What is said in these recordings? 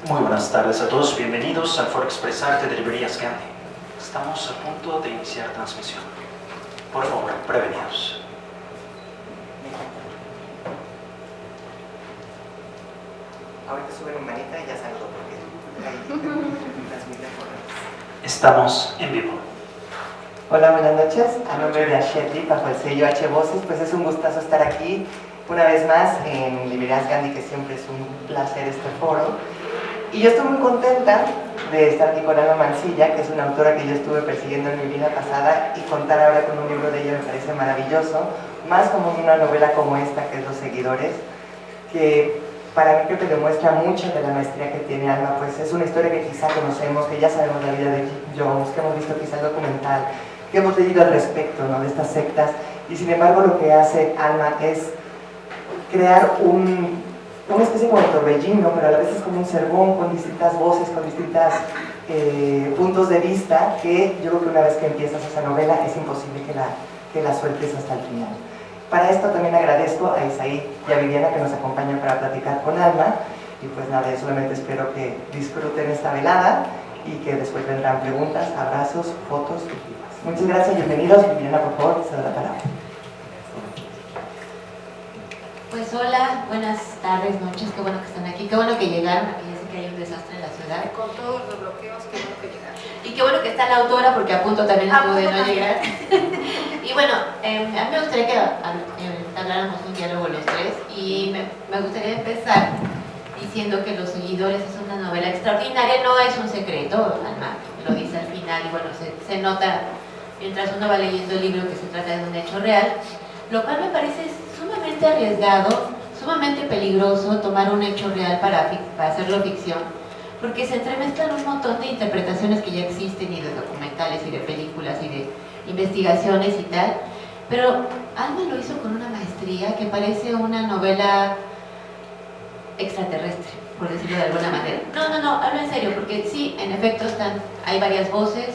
Muy buenas tardes a todos, bienvenidos al Foro Expresarte de Librerías Gandhi. Estamos a punto de iniciar transmisión. Por favor, prevenidos. Ahorita sube mi manita y ya salgo porque ahí transmite por redes. Estamos en vivo. Hola, buenas noches. A nombre de Ashetli, bajo el sello H Voces, pues es un gustazo estar aquí una vez más en Librerías Gandhi, que siempre es un placer este foro. Y yo estoy muy contenta de estar aquí con Alma Mancilla, que es una autora que yo estuve persiguiendo en mi vida pasada, y contar ahora con un libro de ella me parece maravilloso, más como una novela como esta, que es Los Seguidores, que para mí creo que demuestra mucho de la maestría que tiene Alma. Pues es una historia que quizá conocemos, que ya sabemos la vida de Jim Jones, que hemos visto quizá el documental, que hemos leído al respecto, ¿no?, de estas sectas, y sin embargo lo que hace Alma es crear una especie como de torbellino, pero a la vez es como un sermón con distintas voces, con distintos puntos de vista, que yo creo que una vez que empiezas esa novela es imposible que la sueltes hasta el final. Para esto también agradezco a Isaí y a Viviana que nos acompañan para platicar con Alma, y pues nada, yo solamente espero que disfruten esta velada y que después vendrán preguntas, abrazos, fotos y demás. Muchas gracias, bienvenidos. Viviana, por favor, se da la palabra. Pues hola, buenas tardes, noches, qué bueno que están aquí, qué bueno que llegaron, aquí ya sé que hay un desastre en la ciudad. Con todos los bloqueos, qué bueno que llegaron. Y qué bueno que está la autora, porque a punto también estuvo de no llegar. Y bueno, a mí me gustaría que habláramos un diálogo los tres, y me gustaría empezar diciendo que Los Seguidores es una novela extraordinaria, no es un secreto, Alma lo dice al final, y bueno, se nota mientras uno va leyendo el libro que se trata de un hecho real, lo cual me parece sumamente arriesgado, sumamente peligroso tomar un hecho real para hacerlo ficción, porque se entremezclan un montón de interpretaciones que ya existen, y de documentales, y de películas, y de investigaciones y tal, pero Alma lo hizo con una maestría que parece una novela extraterrestre, por decirlo de alguna manera. No, hablo en serio, porque sí, en efecto hay varias voces.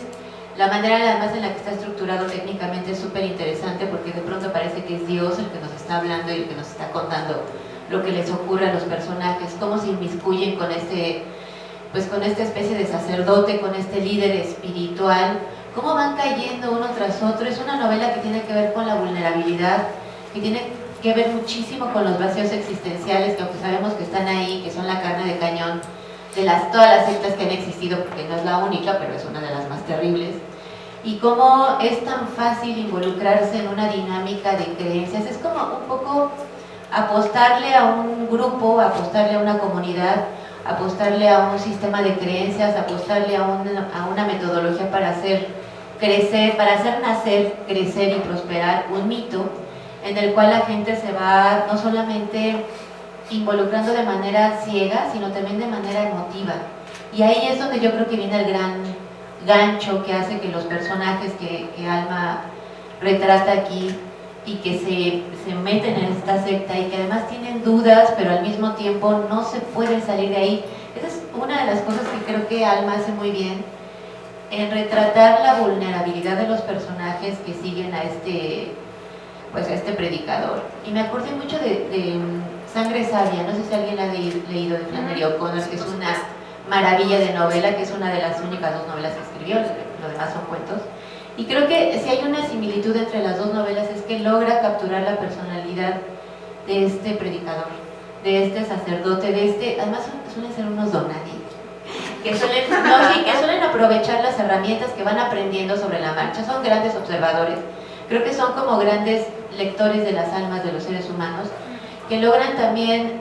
La manera además en la que está estructurado técnicamente es súper interesante, porque de pronto parece que es Dios el que nos está hablando y el que nos está contando lo que les ocurre a los personajes, cómo se inmiscuyen con con esta especie de sacerdote, con este líder espiritual, cómo van cayendo uno tras otro. Es una novela que tiene que ver con la vulnerabilidad, que tiene que ver muchísimo con los vacíos existenciales, que aunque sabemos que están ahí, que son la carne de cañón de todas las sectas que han existido, porque no es la única, pero es una de las más terribles, y cómo es tan fácil involucrarse en una dinámica de creencias. Es como un poco apostarle a un grupo, apostarle a una comunidad, apostarle a un sistema de creencias, apostarle a una metodología para hacer crecer, para hacer nacer, crecer y prosperar un mito en el cual la gente se va no solamente involucrando de manera ciega, sino también de manera emotiva. Y ahí es donde yo creo que viene el gran gancho que hace que los personajes que Alma retrata aquí y que se meten en esta secta, y que además tienen dudas, pero al mismo tiempo no se pueden salir de ahí. Esa es una de las cosas que creo que Alma hace muy bien, en retratar la vulnerabilidad de los personajes que siguen a este predicador. Y me acordé mucho de Sangre Sabia, no sé si alguien la ha leído, de Flannery O'Connor, que es una maravilla de novela, que es una de las únicas dos novelas que escribió, lo demás son cuentos. Y creo que si hay una similitud entre las dos novelas es que logra capturar la personalidad de este predicador, de este sacerdote, además suelen ser unos donadis, que suelen aprovechar las herramientas que van aprendiendo sobre la marcha. Son grandes observadores, creo que son como grandes lectores de las almas de los seres humanos, que logran también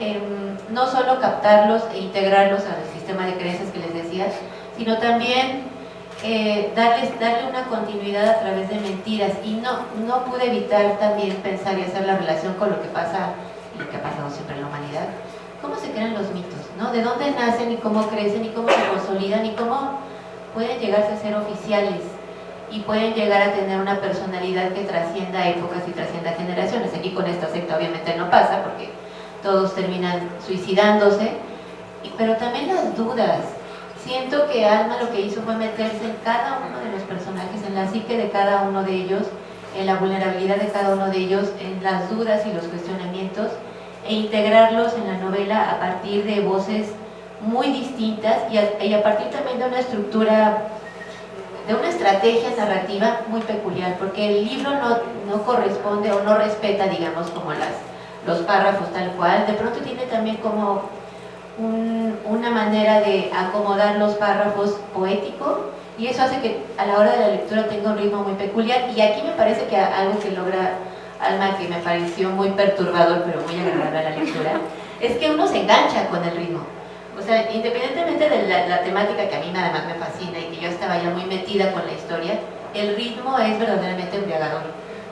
no solo captarlos e integrarlos al sistema de creencias que les decía, sino también darle una continuidad a través de mentiras. Y no pude evitar también pensar y hacer la relación con lo que pasa y lo que ha pasado siempre en la humanidad. ¿Cómo se crean los mitos, ¿no? ¿De dónde nacen y cómo crecen y cómo se consolidan y cómo pueden llegarse a ser oficiales y pueden llegar a tener una personalidad que trascienda épocas y trascienda generaciones? Aquí con esta secta obviamente no pasa, porque todos terminan suicidándose, pero también las dudas. Siento que Alma lo que hizo fue meterse en cada uno de los personajes, en la psique de cada uno de ellos, en la vulnerabilidad de cada uno de ellos, en las dudas y los cuestionamientos, e integrarlos en la novela a partir de voces muy distintas y a partir también de una estructura, de una estrategia narrativa muy peculiar, porque el libro no corresponde o no respeta, digamos, como los párrafos tal cual. De pronto tiene también como una manera de acomodar los párrafos poético, y eso hace que a la hora de la lectura tenga un ritmo muy peculiar. Y aquí me parece que algo que logra Alma, que me pareció muy perturbador pero muy agradable a la lectura, es que uno se engancha con el ritmo. O sea, independientemente de la temática, que a mí además me fascina y que yo estaba ya muy metida con la historia, el ritmo es verdaderamente embriagador.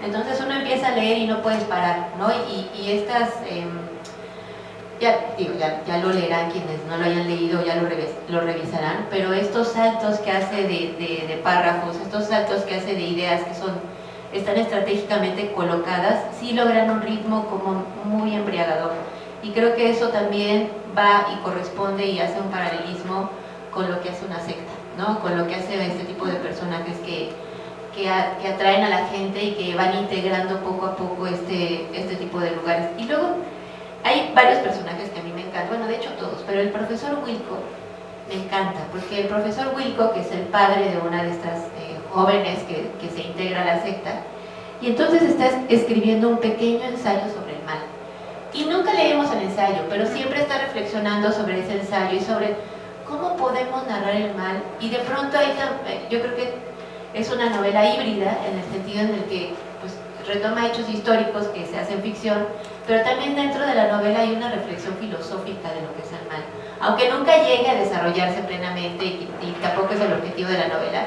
Entonces uno empieza a leer y no puedes parar, ¿no? Y estas, ya lo leerán quienes no lo hayan leído, ya lo revisarán, pero estos saltos que hace de párrafos, estos saltos que hace de ideas que están estratégicamente colocadas, sí logran un ritmo como muy embriagador. Y creo que eso también va y corresponde y hace un paralelismo con lo que hace una secta, ¿no? Con lo que hace este tipo de personajes que atraen a la gente y que van integrando poco a poco este tipo de lugares. Y luego hay varios personajes que a mí me encantan, bueno, de hecho todos, pero el profesor Wilco me encanta, porque el profesor Wilco, que es el padre de una de estas jóvenes que se integra a la secta, y entonces está escribiendo un pequeño ensayo sobre el mal. Y nunca leemos el ensayo, pero siempre está reflexionando sobre ese ensayo y sobre cómo podemos narrar el mal. Y de pronto yo creo que es una novela híbrida, en el sentido en el que pues, retoma hechos históricos que se hacen ficción, pero también dentro de la novela hay una reflexión filosófica de lo que es el mal. Aunque nunca llegue a desarrollarse plenamente y tampoco es el objetivo de la novela,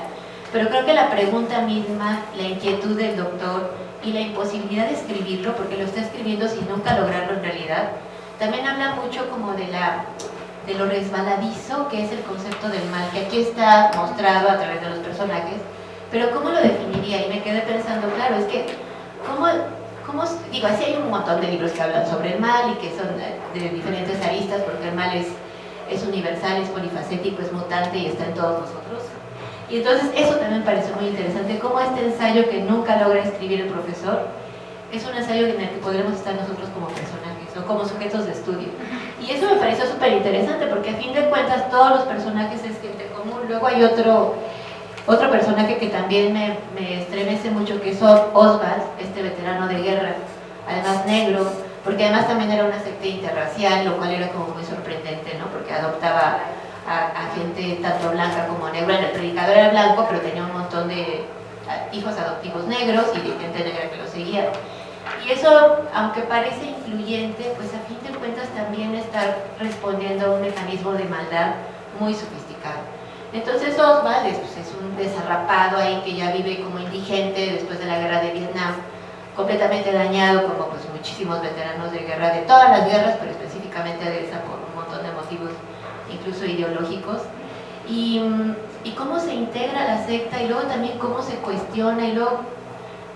pero creo que la pregunta misma, la inquietud del doctor y la imposibilidad de escribirlo, porque lo está escribiendo sin nunca lograrlo en realidad, también habla mucho como de lo resbaladizo que es el concepto del mal, que aquí está mostrado a través de los personajes, pero ¿cómo lo definiría? Y me quedé pensando, claro, es que digo, así hay un montón de libros que hablan sobre el mal y que son de diferentes aristas, porque el mal es universal, es polifacético, es mutante y está en todos nosotros. Y entonces eso también me pareció muy interesante, cómo este ensayo que nunca logra escribir el profesor es un ensayo en el que podremos estar nosotros como personajes o como sujetos de estudio. Y eso me pareció súper interesante, porque a fin de cuentas todos los personajes es gente común. Luego hay otro personaje que también me estremece mucho, que es Oswald, este veterano de guerra, además negro, porque además también era una secta interracial, lo cual era como muy sorprendente, ¿no? Porque adoptaba a gente tanto blanca como negra. El predicador era blanco, pero tenía un montón de hijos adoptivos negros y de gente negra que lo seguía. Y eso, aunque parece influyente, pues a fin de cuentas también está respondiendo a un mecanismo de maldad muy sofisticado. Entonces Oswald es un desarrapado ahí que ya vive como indigente después de la guerra de Vietnam, completamente dañado, como pues muchísimos veteranos de guerra, de todas las guerras, pero específicamente de esa, por un montón de motivos incluso ideológicos, y cómo se integra a la secta, y luego también cómo se cuestiona, y luego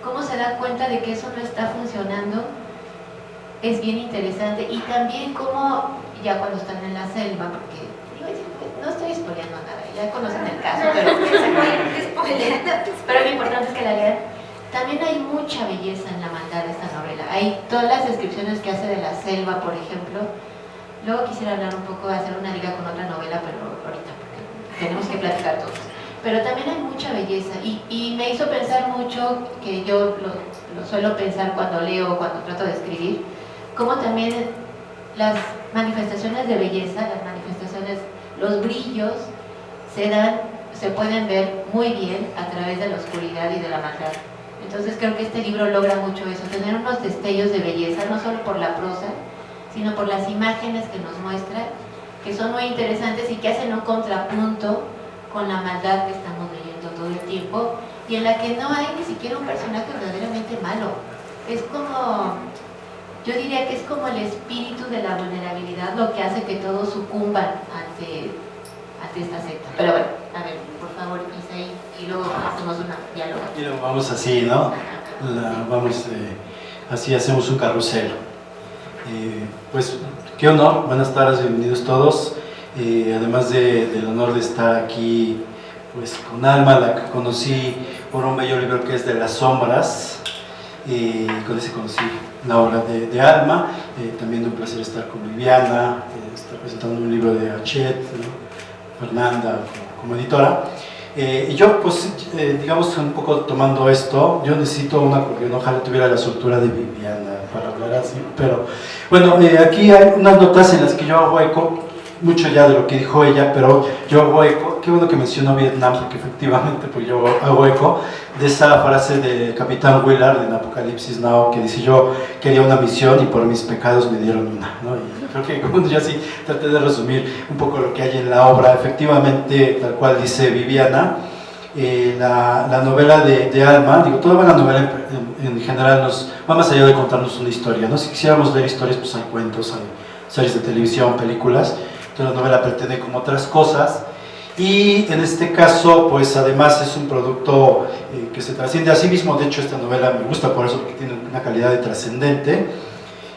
cómo se da cuenta de que eso no está funcionando, es bien interesante. Y también cómo, ya cuando están en la selva, porque no estoy spoileando nada, ya conocen el caso, pero lo importante es que la lean. También hay mucha belleza en la maldad de esta novela. Hay todas las descripciones que hace de la selva, por ejemplo. Luego quisiera hablar un poco, hacer una liga con otra novela, pero ahorita, porque tenemos que platicar todos. Pero también hay mucha belleza, y me hizo pensar mucho, que yo lo suelo pensar cuando leo, cuando trato de escribir, cómo también las manifestaciones de belleza, los brillos se pueden ver muy bien a través de la oscuridad y de la maldad. Entonces creo que este libro logra mucho eso, tener unos destellos de belleza, no solo por la prosa, sino por las imágenes que nos muestra, que son muy interesantes y que hacen un contrapunto con la maldad que estamos leyendo todo el tiempo, y en la que no hay ni siquiera un personaje verdaderamente malo. Es como, yo diría que es como el espíritu de la vulnerabilidad lo que hace que todos sucumban ante esta secta. Pero bueno, a ver, por favor, Isaí, y luego hacemos una diálogo. Y luego vamos así, ¿no? Así hacemos un carrusel. Pues, qué honor, buenas tardes, bienvenidos todos. Además del honor de estar aquí pues, con Alma, la que conocí por un bello libro que es De las sombras, con ese conocí la obra de Alma. También un placer estar con Viviana, estar presentando un libro de Hachette, ¿no? Fernanda como editora. Y yo, pues, digamos, un poco tomando esto, yo necesito un acordeón, ojalá tuviera la soltura de Viviana para hablar así, pero bueno, aquí hay unas notas en las que yo hago eco, mucho ya de lo que dijo ella, pero yo hago eco, qué bueno que mencionó Vietnam, porque efectivamente pues yo hago eco de esa frase de Capitán Willard en Apocalipsis Now, que dice: yo quería una misión y por mis pecados me dieron una, ¿no? Y creo que como yo así traté de resumir un poco lo que hay en la obra, efectivamente, tal cual dice Viviana, la novela de Alma, digo, toda la novela en general nos va más allá de contarnos una historia, ¿no? Si quisiéramos ver historias, pues hay cuentos, hay series de televisión, películas. Entonces la novela pretende como otras cosas, y en este caso pues además es un producto que se trasciende a sí mismo. De hecho esta novela me gusta por eso, porque tiene una calidad de trascendente.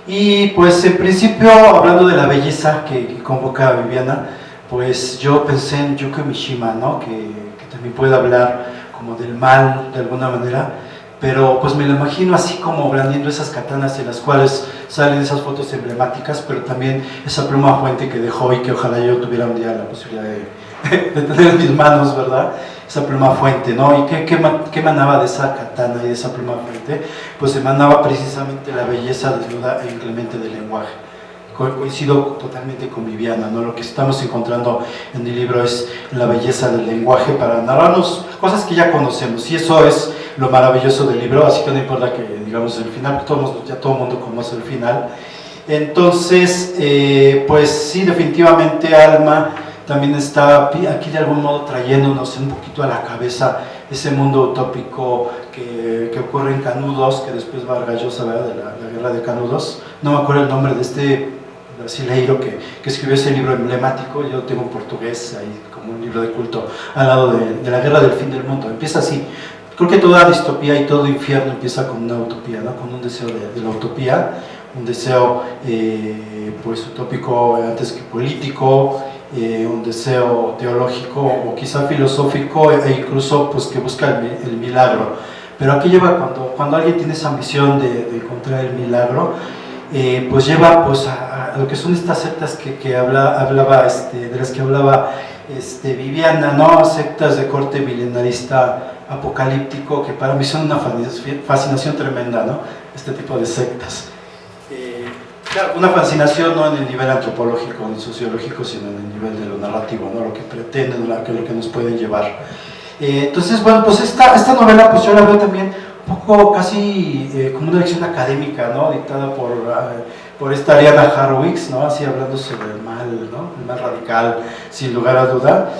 Y pues en principio, hablando de la belleza que convoca a Viviana, pues yo pensé en Yukio Mishima, ¿no? que también puede hablar como del mal de alguna manera, pero pues me lo imagino así como blandiendo esas katanas en las cuales salen esas fotos emblemáticas, pero también esa pluma fuente que dejó y que ojalá yo tuviera un día la posibilidad de tener en mis manos, ¿verdad? Esa pluma fuente, ¿no? ¿Y qué emanaba de esa katana y de esa pluma fuente? Pues emanaba precisamente la belleza desnuda e inclemente del lenguaje. Coincido totalmente con Viviana, ¿no? Lo que estamos encontrando en el libro es la belleza del lenguaje para narrarnos cosas que ya conocemos, y eso es lo maravilloso del libro, así que no importa que digamos el final, ya todo el mundo conoce el final. Entonces, pues sí, definitivamente Alma también está aquí de algún modo trayéndonos un poquito a la cabeza ese mundo utópico que ocurre en Canudos, que después Vargas Llosa, ¿verdad? De la guerra de Canudos. No me acuerdo el nombre de este brasileiro que escribió ese libro emblemático. Yo tengo en portugués ahí como un libro de culto al lado de la guerra del fin del mundo. Empieza así. Creo que toda distopía y todo infierno empieza con una utopía, ¿no? Con un deseo de la utopía, un deseo pues utópico antes que político, un deseo teológico o quizá filosófico, e incluso pues que busca el milagro. Pero aquí lleva, cuando alguien tiene esa ambición de encontrar el milagro, pues lleva pues a lo que son estas sectas que hablaba de las que hablaba Viviana, ¿no? Sectas de corte milenarista apocalíptico, que para mí son una fascinación tremenda, ¿no? Este tipo de sectas. Claro, una fascinación no en el nivel antropológico ni sociológico, sino en el nivel de lo narrativo, ¿no? Lo que pretenden, lo que nos pueden llevar. Entonces, bueno, pues esta novela pues yo la veo también un poco casi como una lección académica, ¿no? Dictada por esta Ariana Harwicz, ¿no? Así hablando sobre el mal, ¿no? El mal radical, sin lugar a duda.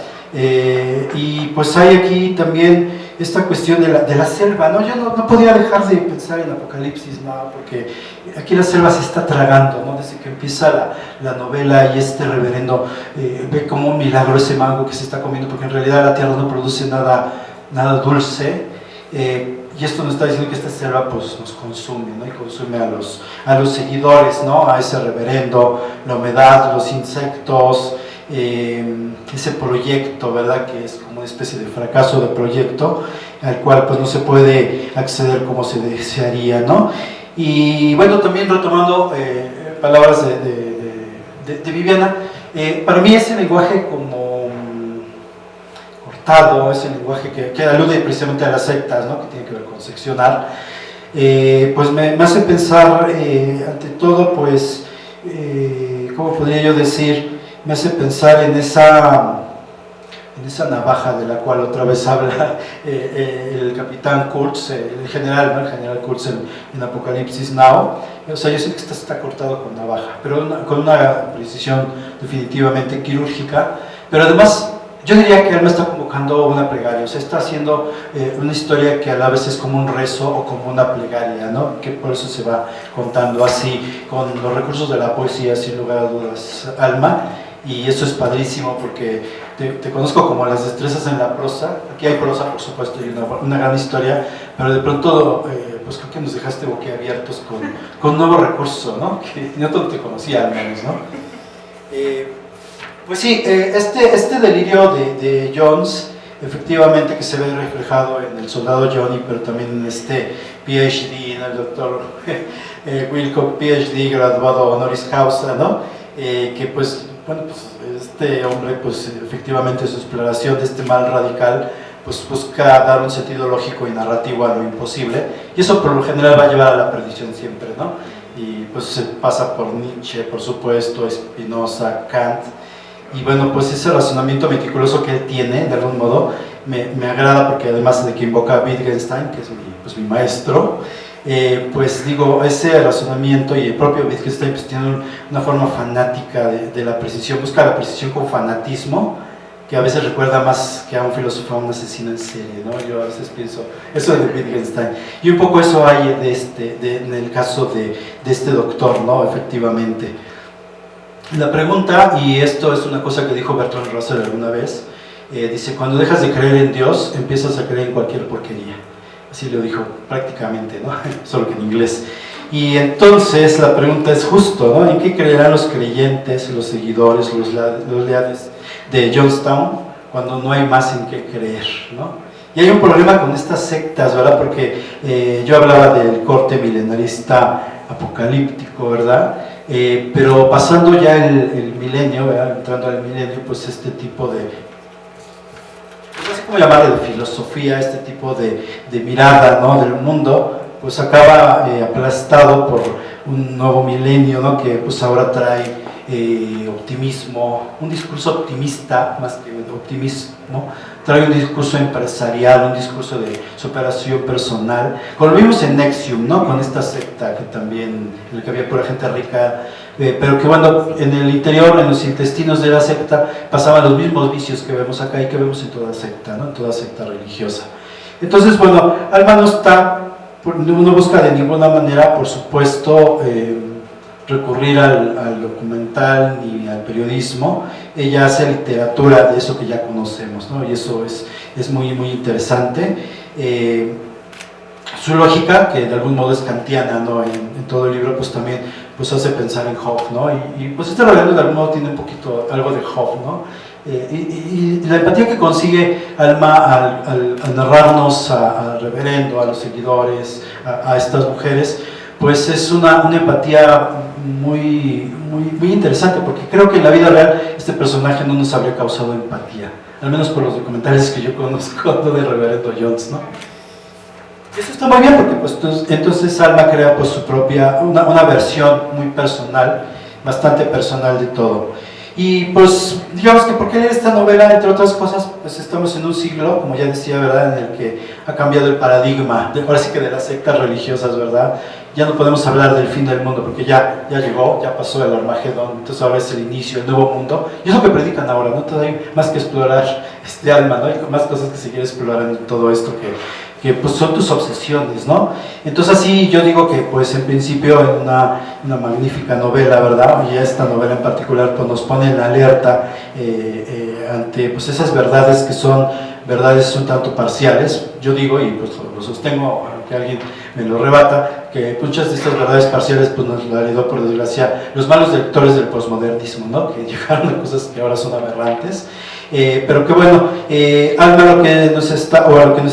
Y pues hay aquí también esta cuestión de la selva, ¿no? Yo no podía dejar de pensar en Apocalipsis, ¿no? Porque aquí la selva se está tragando, ¿no? Desde que empieza la novela y este reverendo ve como un milagro ese mango que se está comiendo, porque en realidad la tierra no produce nada dulce, y esto nos está diciendo que esta selva pues nos consume, ¿no? Y consume a los seguidores, ¿no? A ese reverendo, la humedad, los insectos, ese proyecto, ¿verdad? Que es como una especie de fracaso de proyecto al cual pues no se puede acceder como se desearía, ¿no? Y bueno, también retomando palabras de Viviana, para mí ese lenguaje como cortado, ese lenguaje que alude precisamente a las sectas, ¿no? Que tiene que ver con seccionar, pues me hace pensar ante todo, pues, ¿cómo podría yo decir? Me hace pensar en esa navaja de la cual otra vez habla el capitán Kurtz, el general, ¿no? El general Kurtz en Apocalipsis Now. O sea, yo sé que está cortado con navaja, pero con una precisión definitivamente quirúrgica. Pero además, yo diría que Alma está convocando una plegaria, o sea, está haciendo una historia que a la vez es como un rezo o como una plegaria, ¿no? Que por eso se va contando así, con los recursos de la poesía, sin lugar a dudas, Alma. Y eso es padrísimo porque te conozco como las destrezas en la prosa. Aquí hay prosa, por supuesto, y una gran historia, pero de pronto pues creo que nos dejaste boquiabiertos con un nuevo recurso, ¿no? Que yo no te conocía al menos, ¿no? Pues sí, este delirio de Jones efectivamente que se ve reflejado en el soldado Johnny, pero también en este PhD, en el doctor Wilcock, PhD, graduado honoris causa, ¿no? Que pues, bueno, pues este hombre, pues efectivamente su exploración de este mal radical, pues busca dar un sentido lógico y narrativo a lo imposible, y eso por lo general va a llevar a la perdición siempre, ¿no? Y pues se pasa por Nietzsche, por supuesto, Spinoza, Kant, y bueno, pues ese razonamiento meticuloso que él tiene, de algún modo, me agrada, porque además de que invoca a Wittgenstein, que es mi maestro, pues digo, ese razonamiento, y el propio Wittgenstein pues tiene una forma fanática de la precisión, busca la precisión con fanatismo, que a veces recuerda más que a un filósofo, a un asesino en serie, ¿no? Yo a veces pienso eso de Wittgenstein, y un poco eso hay en el caso de este doctor, ¿no? Efectivamente. La pregunta, y esto es una cosa que dijo Bertrand Russell alguna vez, dice: cuando dejas de creer en Dios, empiezas a creer en cualquier porquería. Así lo dijo prácticamente, ¿no? Solo que en inglés. Y entonces la pregunta es justo, ¿no? ¿En qué creerán los creyentes, los seguidores, los leales de Johnstown cuando no hay más en qué creer, ¿no? Y hay un problema con estas sectas, ¿verdad? Porque yo hablaba del corte milenarista apocalíptico, ¿verdad? Pero pasando ya el milenio, ¿verdad? Entrando al milenio, pues este tipo de, no sé cómo llamarle, de filosofía, este tipo de mirada, ¿no? Del mundo, pues acaba aplastado por un nuevo milenio, ¿no? Que pues ahora trae optimismo, un discurso optimista más que optimismo, trae un discurso empresarial, un discurso de superación personal, como lo vimos en Nexium, ¿no? Con esta secta que también, en la que había pura gente rica, pero que bueno, en el interior, en los intestinos de la secta, pasaban los mismos vicios que vemos acá y que vemos en toda secta, ¿no? En toda secta religiosa. Entonces, bueno, Alma no busca de ninguna manera, por supuesto, recurrir al documental ni al periodismo. Ella hace literatura de eso que ya conocemos, ¿no? Y eso es muy, muy interesante. Su lógica, que de algún modo es kantiana, ¿no? En todo el libro, pues también pues hace pensar en Hobbes, ¿no? Y pues este relato de algún modo tiene un poquito algo de Hobbes, ¿no? Y la empatía que consigue Alma al narrarnos al reverendo, a los seguidores, a estas mujeres, pues es una empatía muy interesante, porque creo que en la vida real este personaje no nos habría causado empatía, al menos por los documentales que yo conozco del reverendo Jones, ¿no? Eso está muy bien, porque pues entonces Alma crea pues su propia, una versión muy personal, bastante personal de todo. Y pues digamos que porque leer esta novela, entre otras cosas, pues estamos en un siglo, como ya decía, ¿verdad?, en el que ha cambiado el paradigma, ahora sí que de las sectas religiosas, ¿verdad? Ya no podemos hablar del fin del mundo, porque ya llegó, ya pasó el Armagedón, entonces ahora es el inicio, el nuevo mundo, y es lo que predican ahora, ¿no? Todavía hay más que explorar Alma, ¿no? Hay más cosas que seguir explorando en todo esto que pues son tus obsesiones, ¿no? Entonces así yo digo que pues en principio en una magnífica novela, ¿verdad? Y esta novela en particular pues nos pone en alerta ante pues esas verdades que son verdades un tanto parciales. Yo digo, y pues lo sostengo, aunque alguien me lo rebata, que muchas de estas verdades parciales pues nos lo heredó, por desgracia, los malos lectores del posmodernismo, ¿no? Que llegaron a cosas que ahora son aberrantes. Pero que bueno, Alma a lo que nos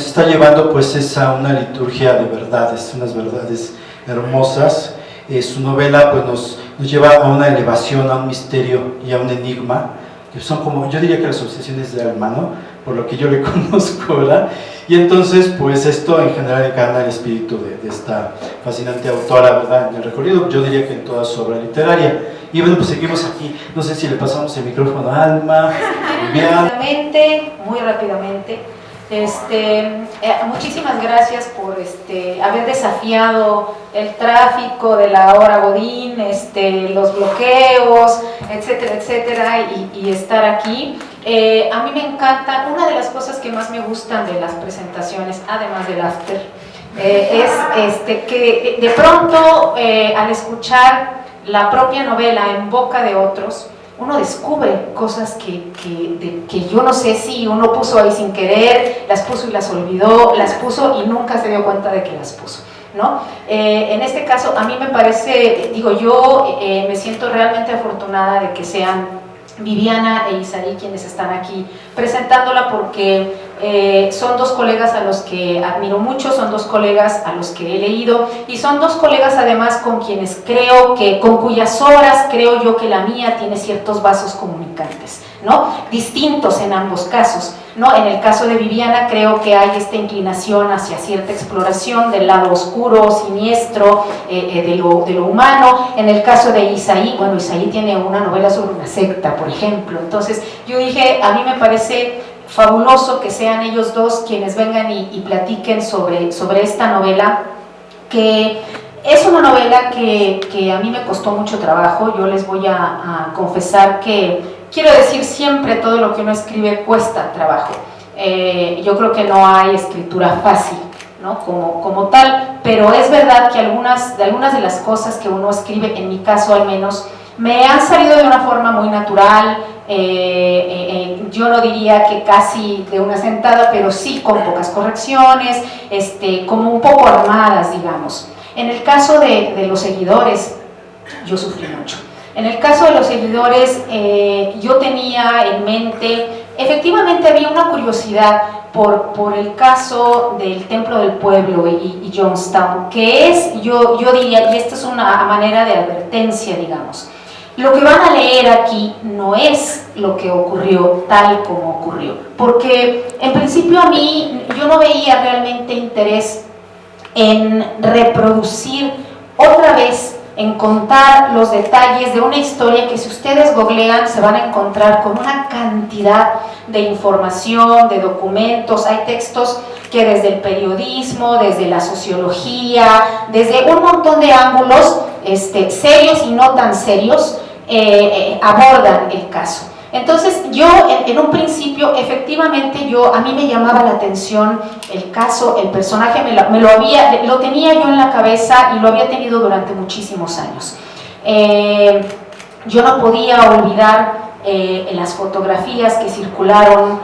está llevando pues es a una liturgia de verdades, unas verdades hermosas. Su novela pues nos lleva a una elevación, a un misterio y a un enigma, que son como, yo diría que las obsesiones de Alma, ¿no? Por lo que yo le conozco, ¿verdad? Y entonces pues esto en general encarna el espíritu de esta fascinante autora, ¿verdad? En el recorrido, yo diría que en toda su obra literaria. Y bueno, pues seguimos aquí, no sé si le pasamos el micrófono a Alma. Muy rápidamente, muchísimas gracias por haber desafiado el tráfico de la hora Godín, los bloqueos, etcétera, etcétera, y estar aquí. A mí me encanta, una de las cosas que más me gustan de las presentaciones, además del after, es que de pronto al escuchar la propia novela en boca de otros, uno descubre cosas que yo no sé si uno puso ahí sin querer, las puso y las olvidó, las puso y nunca se dio cuenta de que las puso, ¿no? En este caso a mí me parece, digo, yo me siento realmente afortunada de que sean Viviana e Isaí quienes están aquí presentándola, porque Son dos colegas a los que admiro mucho, son dos colegas a los que he leído y son dos colegas además con quienes con cuyas obras creo yo que la mía tiene ciertos vasos comunicantes, ¿no? Distintos en ambos casos, ¿no? En el caso de Viviana creo que hay esta inclinación hacia cierta exploración del lado oscuro, siniestro, de lo humano. En el caso de Isaí, bueno, Isaí tiene una novela sobre una secta, por ejemplo. Entonces yo dije, a mí me parece fabuloso que sean ellos dos quienes vengan y platiquen sobre esta novela, que es una novela que a mí me costó mucho trabajo. Yo les voy a confesar que quiero decir siempre todo lo que uno escribe cuesta trabajo. Yo creo que no hay escritura fácil, ¿no? como tal, pero es verdad que algunas de las cosas que uno escribe, en mi caso al menos, me han salido de una forma muy natural. Yo no diría que casi de una sentada, pero sí con pocas correcciones, como un poco armadas, digamos. En el caso de los seguidores, yo sufrí mucho. En el caso de los seguidores, yo tenía en mente, efectivamente había una curiosidad por el caso del Templo del Pueblo y Jonestown, que es, yo diría, y esta es una manera de advertencia, digamos, lo que van a leer aquí no es lo que ocurrió tal como ocurrió, porque en principio a mí yo no veía realmente interés en reproducir otra vez, en contar los detalles de una historia que si ustedes googlean se van a encontrar con una cantidad de información, de documentos. Hay textos que desde el periodismo, desde la sociología, desde un montón de ángulos serios y no tan serios, abordan el caso. Entonces yo en un principio efectivamente a mí me llamaba la atención el caso, el personaje lo tenía yo en la cabeza y lo había tenido durante muchísimos años. Yo no podía olvidar las fotografías que circularon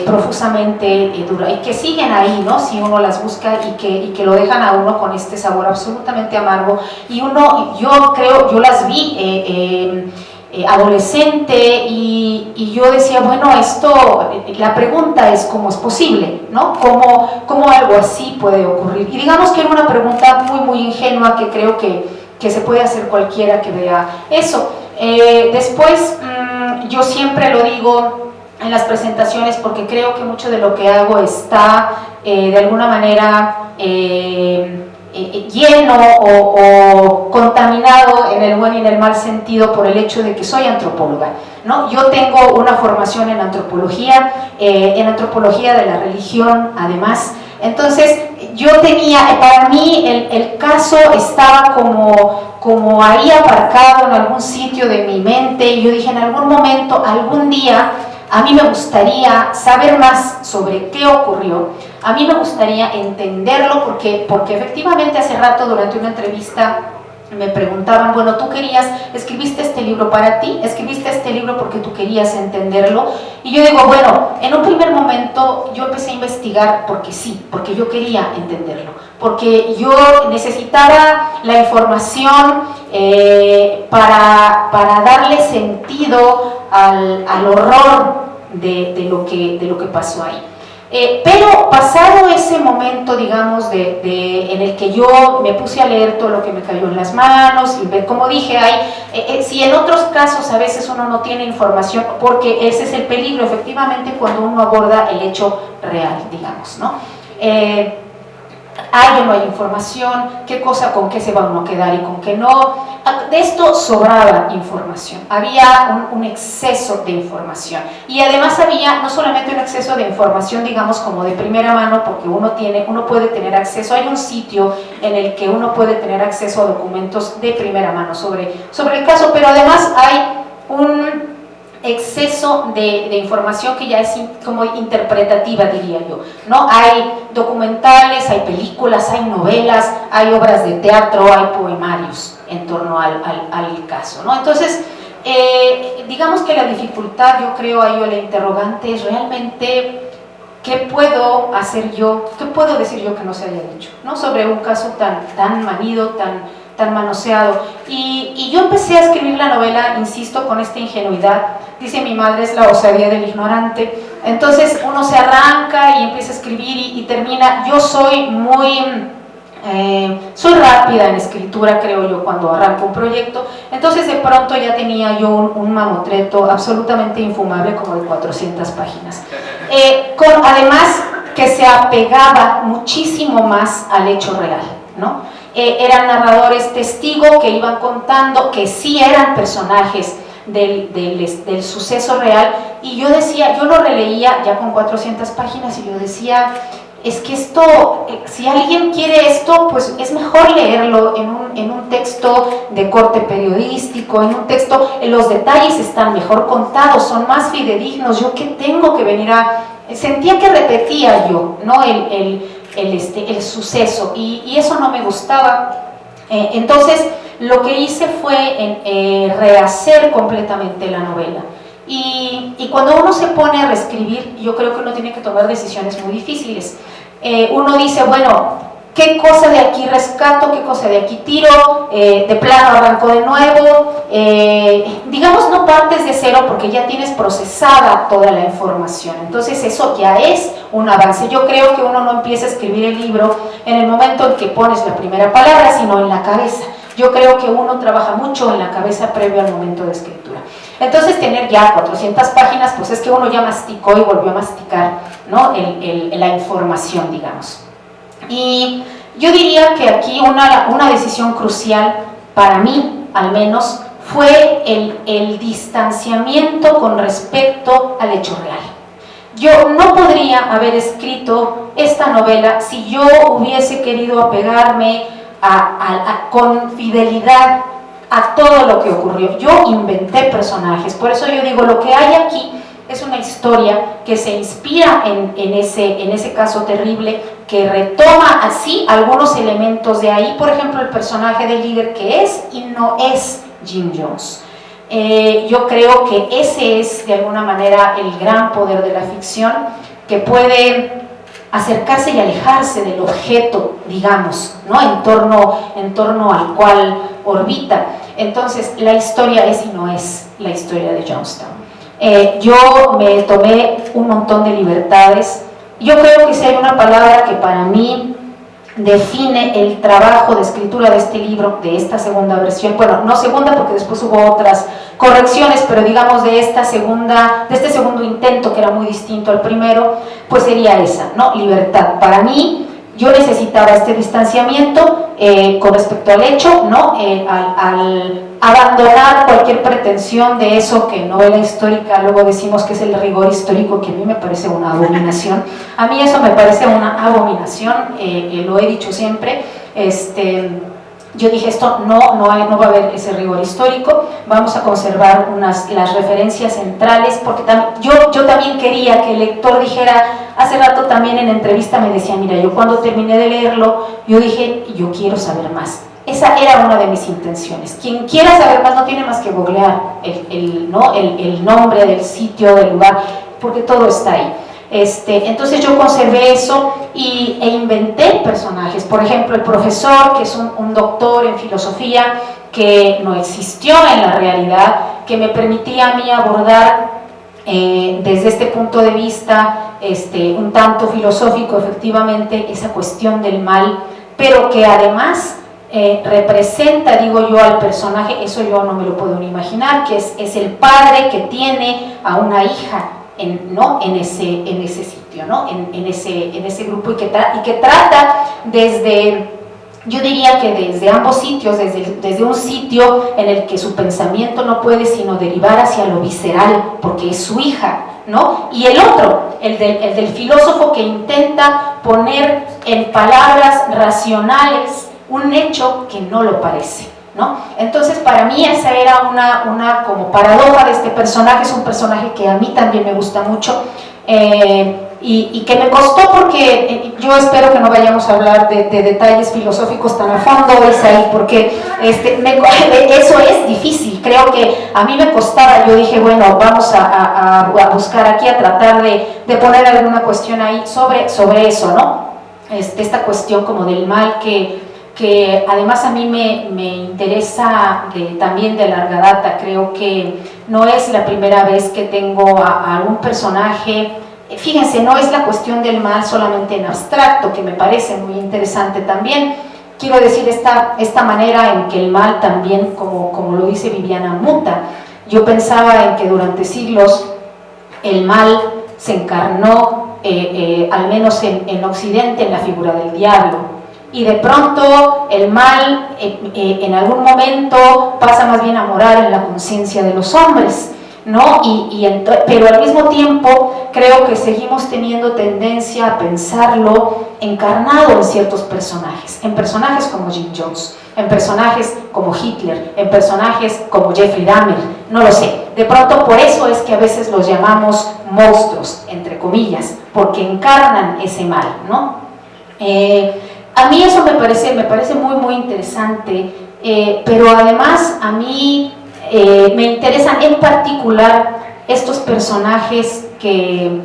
profusamente y que siguen ahí, ¿no? Si uno las busca y que lo dejan a uno con este sabor absolutamente amargo, y yo las vi adolescente y yo decía, bueno, la pregunta es cómo es posible, ¿no? ¿Cómo algo así puede ocurrir? Y digamos que era una pregunta muy muy ingenua que creo que se puede hacer cualquiera que vea eso. Después yo siempre lo digo en las presentaciones porque creo que mucho de lo que hago está de alguna manera lleno o contaminado en el buen y en el mal sentido por el hecho de que soy antropóloga, ¿no? Yo tengo una formación en antropología de la religión además. Entonces yo para mí el caso estaba como ahí aparcado en algún sitio de mi mente, y yo dije, en algún momento, algún día, a mí me gustaría saber más sobre qué ocurrió, a mí me gustaría entenderlo, porque efectivamente hace rato durante una entrevista me preguntaban, bueno, ¿tú escribiste este libro para ti? ¿Escribiste este libro porque tú querías entenderlo? Y yo digo, bueno, en un primer momento yo empecé a investigar porque yo quería entenderlo, porque yo necesitaba la información para darle sentido al horror de lo que pasó ahí. Pero pasado ese momento, digamos, en el que yo me puse a leer todo lo que me cayó en las manos y ver, como dije, si en otros casos a veces uno no tiene información, porque ese es el peligro, efectivamente, cuando uno aborda el hecho real, digamos, ¿no? Hay o no hay información, con qué se va uno a quedar y con qué no. De esto sobraba información, había un exceso de información, y además había no solamente un exceso de información, digamos, como de primera mano, porque uno puede tener acceso, hay un sitio en el que uno puede tener acceso a documentos de primera mano sobre el caso, pero además hay un exceso de información que ya es como interpretativa, diría yo, ¿no? Hay documentales, hay películas, hay novelas, hay obras de teatro, hay poemarios en torno al caso, ¿no? Entonces, digamos que la dificultad, yo creo, ahí, o la interrogante es realmente ¿qué puedo hacer yo, qué puedo decir yo que no se haya dicho, ¿no? Sobre un caso tan manido, tan manoseado. Y yo empecé a escribir la novela, insisto, con esta ingenuidad. Dice mi madre, es la osadía del ignorante. Entonces uno se arranca y empieza a escribir y termina. Yo soy soy rápida en escritura, creo yo, cuando arranco un proyecto. Entonces de pronto ya tenía yo un mamotreto absolutamente infumable, como de 400 páginas. Además que se apegaba muchísimo más al hecho real, ¿no? Eran narradores testigo que iban contando que sí eran personajes del suceso real, y yo decía, yo lo releía ya con 400 páginas y yo decía, es que esto, si alguien quiere esto, pues es mejor leerlo en un texto de corte periodístico, en un texto, los detalles están mejor contados, son más fidedignos. Yo que tengo que venir sentía que repetía yo, ¿no? el suceso, y eso no me gustaba. Entonces lo que hice fue rehacer completamente la novela. Y cuando uno se pone a reescribir, yo creo que uno tiene que tomar decisiones muy difíciles. Uno dice, bueno, ¿qué cosa de aquí rescato? ¿Qué cosa de aquí tiro? De plano arranco de nuevo. Digamos, no partes de cero porque ya tienes procesada toda la información. Entonces eso ya es un avance. Yo creo que uno no empieza a escribir el libro en el momento en que pones la primera palabra, sino en la cabeza. Yo creo que uno trabaja mucho en la cabeza previo al momento de escritura. Entonces tener ya 400 páginas, pues es que uno ya masticó y volvió a masticar, ¿no? La información, digamos. Y yo diría que aquí una decisión crucial, para mí al menos, fue el distanciamiento con respecto al hecho real. Yo no podría haber escrito esta novela si yo hubiese querido apegarme con fidelidad a todo lo que ocurrió. Yo inventé personajes, por eso yo digo, lo que hay aquí es una historia que se inspira en ese caso terrible, que retoma así algunos elementos de ahí. Por ejemplo, el personaje del líder, que es y no es Jim Jones. Yo creo que ese es de alguna manera el gran poder de la ficción, que puede acercarse y alejarse del objeto, digamos, ¿no? en torno al cual orbita. Entonces la historia es y no es la historia de Jonestown. Yo me tomé un montón de libertades. Yo creo que si hay una palabra que para mí define el trabajo de escritura de este libro, de esta segunda versión, bueno, no segunda porque después hubo otras correcciones, pero digamos de este segundo intento, que era muy distinto al primero, pues sería esa, ¿no? Libertad. Para mí, yo necesitaba este distanciamiento con respecto al hecho, ¿no? Al abandonar cualquier pretensión de eso que en novela histórica luego decimos que es el rigor histórico, que a mí me parece una abominación. A mí eso me parece una abominación, lo he dicho siempre. Yo dije, esto no va a haber ese rigor histórico, vamos a conservar las referencias centrales, porque yo también quería que el lector dijera. Hace rato también en entrevista me decía, mira, yo cuando terminé de leerlo, yo dije, yo quiero saber más. Esa era una de mis intenciones. Quien quiera saber más no tiene más que googlear el nombre del sitio, del lugar, porque todo está ahí. Entonces yo conservé eso e inventé personajes. Por ejemplo, el profesor, que es un doctor en filosofía que no existió en la realidad, que me permitía a mí abordar desde este punto de vista un tanto filosófico, efectivamente, esa cuestión del mal, pero que además representa, digo yo, al personaje. Eso yo no me lo puedo ni imaginar, que es el padre que tiene a una hija en ese sitio, ¿no? en ese grupo, y que trata desde, yo diría que desde ambos sitios, desde un sitio en el que su pensamiento no puede sino derivar hacia lo visceral, porque es su hija, ¿no? Y el otro, el del filósofo, que intenta poner en palabras racionales un hecho que no lo parece, ¿no? Entonces para mí esa era una como paradoja de este personaje. Es un personaje que a mí también me gusta mucho, y que me costó, porque yo espero que no vayamos a hablar de detalles filosóficos tan a fondo, Isaí, porque eso es difícil. Creo que a mí me costaba. Yo dije, bueno, vamos a buscar aquí, a tratar de poner alguna cuestión ahí sobre eso, ¿no? Esta cuestión como del mal, que además a mí me interesa también de larga data. Creo que no es la primera vez que tengo a algún personaje fíjense, no es la cuestión del mal solamente en abstracto, que me parece muy interesante también. Quiero decir, esta manera en que el mal también, como lo dice Viviana, muta. Yo pensaba en que durante siglos el mal se encarnó, al menos en Occidente, en la figura del diablo. Y de pronto el mal en algún momento pasa más bien a morar en la conciencia de los hombres, ¿no? Pero al mismo tiempo creo que seguimos teniendo tendencia a pensarlo encarnado en ciertos personajes, en personajes como Jim Jones, en personajes como Hitler, en personajes como Jeffrey Dahmer, no lo sé. De pronto por eso es que a veces los llamamos monstruos, entre comillas, porque encarnan ese mal, ¿no? A mí eso me parece muy interesante, pero además a mí me interesan en particular estos personajes que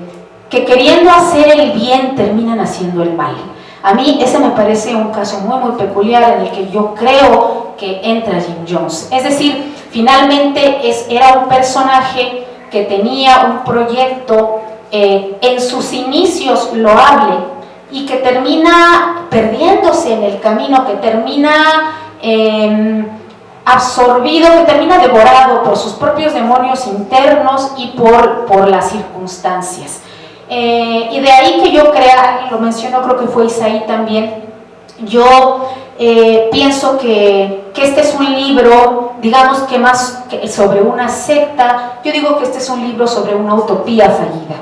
queriendo hacer el bien terminan haciendo el mal. A mí ese me parece un caso muy peculiar en el que yo creo que entra Jim Jones. Es decir, finalmente era un personaje que tenía un proyecto en sus inicios loable, y que termina perdiéndose en el camino, que termina absorbido, que termina devorado por sus propios demonios internos y por las circunstancias. Y de ahí que yo crea, lo mencionó, creo que fue Isaí también, yo pienso que este es un libro, digamos que más que sobre una secta, yo digo que este es un libro sobre una utopía fallida.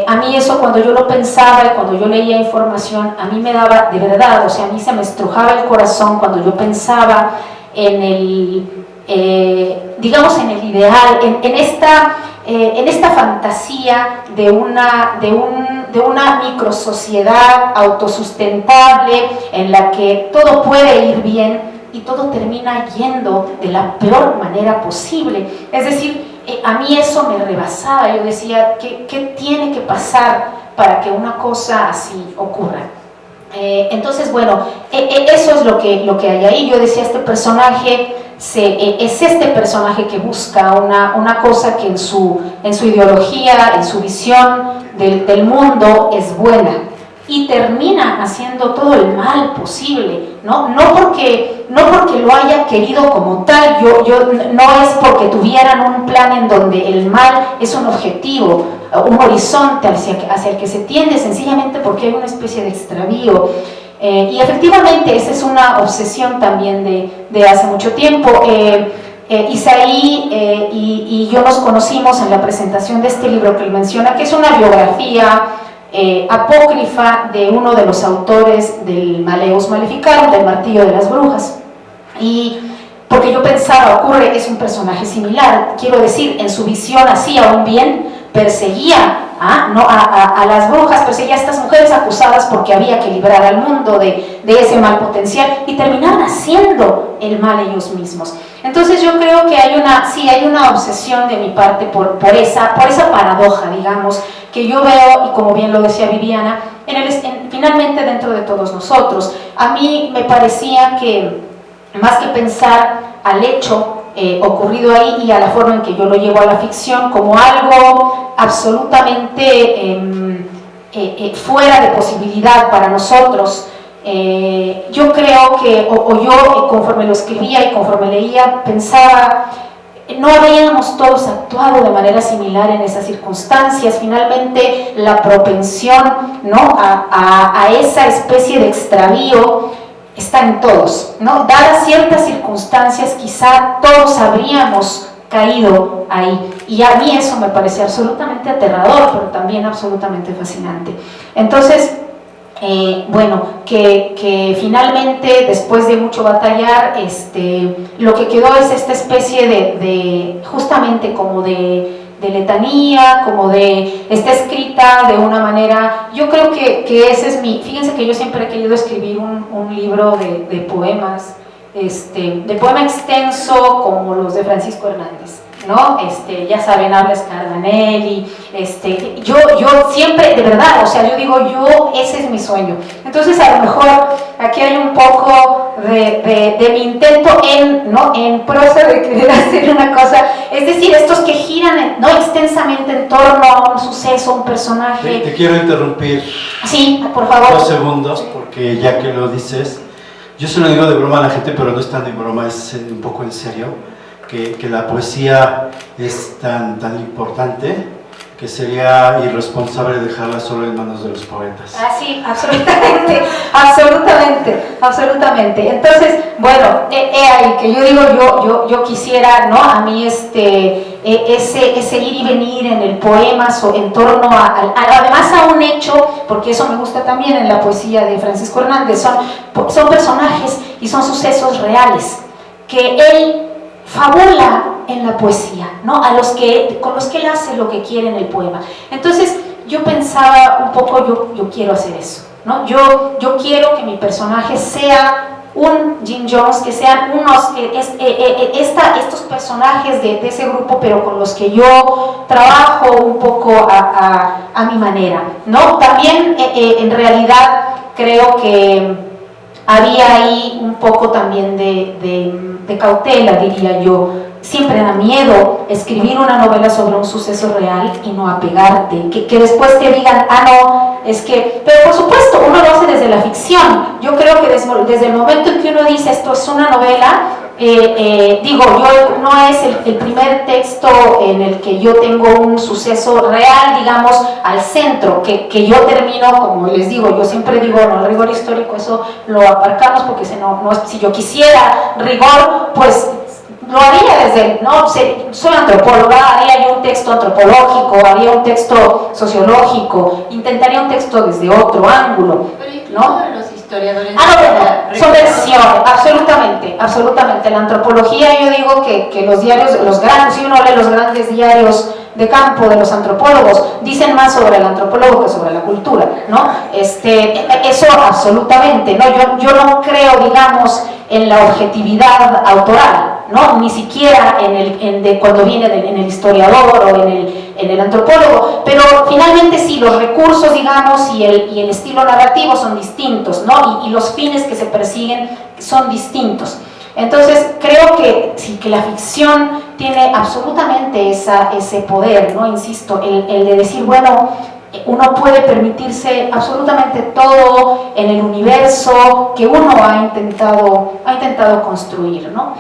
A mí eso, cuando yo lo pensaba y cuando yo leía información, a mí me daba, de verdad, o sea, a mí se me estrujaba el corazón cuando yo pensaba en digamos, en el ideal, en esta fantasía de una microsociedad autosustentable en la que todo puede ir bien y todo termina yendo de la peor manera posible. Es decir, a mí eso me rebasaba. Yo decía, ¿qué tiene que pasar para que una cosa así ocurra? Entonces, bueno, eso es lo que hay ahí. Yo decía, este personaje es este personaje que busca una cosa que en su ideología, en su visión del mundo es buena, y termina haciendo todo el mal posible, ¿no? No porque lo haya querido como tal, no es porque tuvieran un plan en donde el mal es un objetivo, un horizonte hacia el que se tiende, sencillamente porque hay una especie de extravío. Y efectivamente esa es una obsesión también de hace mucho tiempo. Isaí y yo nos conocimos en la presentación de este libro que él menciona, que es una biografía apócrifa de uno de los autores del Malleus Maleficarum, del Martillo de las Brujas. Y porque yo pensaba, es un personaje similar, quiero decir, en su visión hacía un bien, perseguía a las brujas, perseguía a estas mujeres acusadas porque había que librar al mundo de ese mal potencial, y terminaban haciendo el mal ellos mismos. Entonces yo creo que hay una obsesión de mi parte por esa paradoja, digamos, que yo veo, y como bien lo decía Viviana, finalmente dentro de todos nosotros. A mí me parecía que, más que pensar al hecho ocurrido ahí y a la forma en que yo lo llevo a la ficción como algo absolutamente fuera de posibilidad para nosotros, yo creo que, yo conforme lo escribía y conforme leía, pensaba, no habíamos todos actuado de manera similar en esas circunstancias. Finalmente la propensión, ¿no?, a esa especie de extravío está en todos, ¿no? Dadas ciertas circunstancias, quizá todos habríamos caído ahí, y a mí eso me parece absolutamente aterrador, pero también absolutamente fascinante. Entonces, bueno, que finalmente, después de mucho batallar, lo que quedó es esta especie de justamente como de letanía, como está escrita de una manera, yo creo que ese es fíjense que yo siempre he querido escribir un libro de poemas, de poema extenso como los de Francisco Hernández, ¿no? Ya saben, habla Scardanelli, yo siempre, de verdad, o sea, yo digo, ese es mi sueño. Entonces, a lo mejor aquí hay un poco de mi intento en prosa de querer hacer una cosa, es decir, estos que giran, ¿no?, extensamente en torno a un suceso, un personaje. Te quiero interrumpir. Sí, por favor. 2 segundos, porque ya que lo dices, yo se lo digo de broma a la gente, pero no es tan de broma, es un poco en serio, que la poesía es tan importante que sería irresponsable dejarla solo en manos de los poetas. Ah, sí, absolutamente, absolutamente. Entonces, bueno, ahí que yo digo, yo quisiera, ¿no?, a mí ese ir y venir en el poema en torno además a un hecho, porque eso me gusta también en la poesía de Francisco Hernández, son personajes y son sucesos reales que él fabula en la poesía, ¿no?, con los que él hace lo que quiere en el poema. Entonces yo pensaba un poco, yo quiero hacer eso, ¿no? Yo quiero que mi personaje sea un Jim Jones, que sean estos personajes de ese grupo, pero con los que yo trabajo un poco a mi manera, ¿no? También en realidad creo que había ahí un poco también de cautela, diría yo. Siempre da miedo escribir una novela sobre un suceso real y no apegarte, que después te digan, no, es que... Pero por supuesto, uno lo hace desde la ficción. Yo creo que desde el momento en que uno dice esto es una novela, no es el primer texto en el que yo tengo un suceso real, digamos, al centro, que yo termino, como les digo, yo siempre digo, no, el rigor histórico, eso lo aparcamos, porque si yo quisiera rigor, pues lo haría soy antropóloga, haría yo un texto antropológico, haría un texto sociológico, intentaría un texto desde otro ángulo, ¿no? Los historiadores son versiones, absolutamente. La antropología, yo digo que los diarios, si uno lee los grandes diarios de campo de los antropólogos, dicen más sobre el antropólogo que sobre la cultura, ¿no? Eso absolutamente, ¿no? Yo no creo, digamos, en la objetividad autoral, ¿no? Ni siquiera cuando viene en el historiador o en el antropólogo, pero finalmente sí, los recursos, digamos, y el estilo narrativo son distintos, ¿no? Y los fines que se persiguen son distintos. Entonces, creo que sí, que la ficción tiene absolutamente ese poder, ¿no? Insisto, el de decir, bueno, uno puede permitirse absolutamente todo en el universo que uno ha intentado construir, ¿no?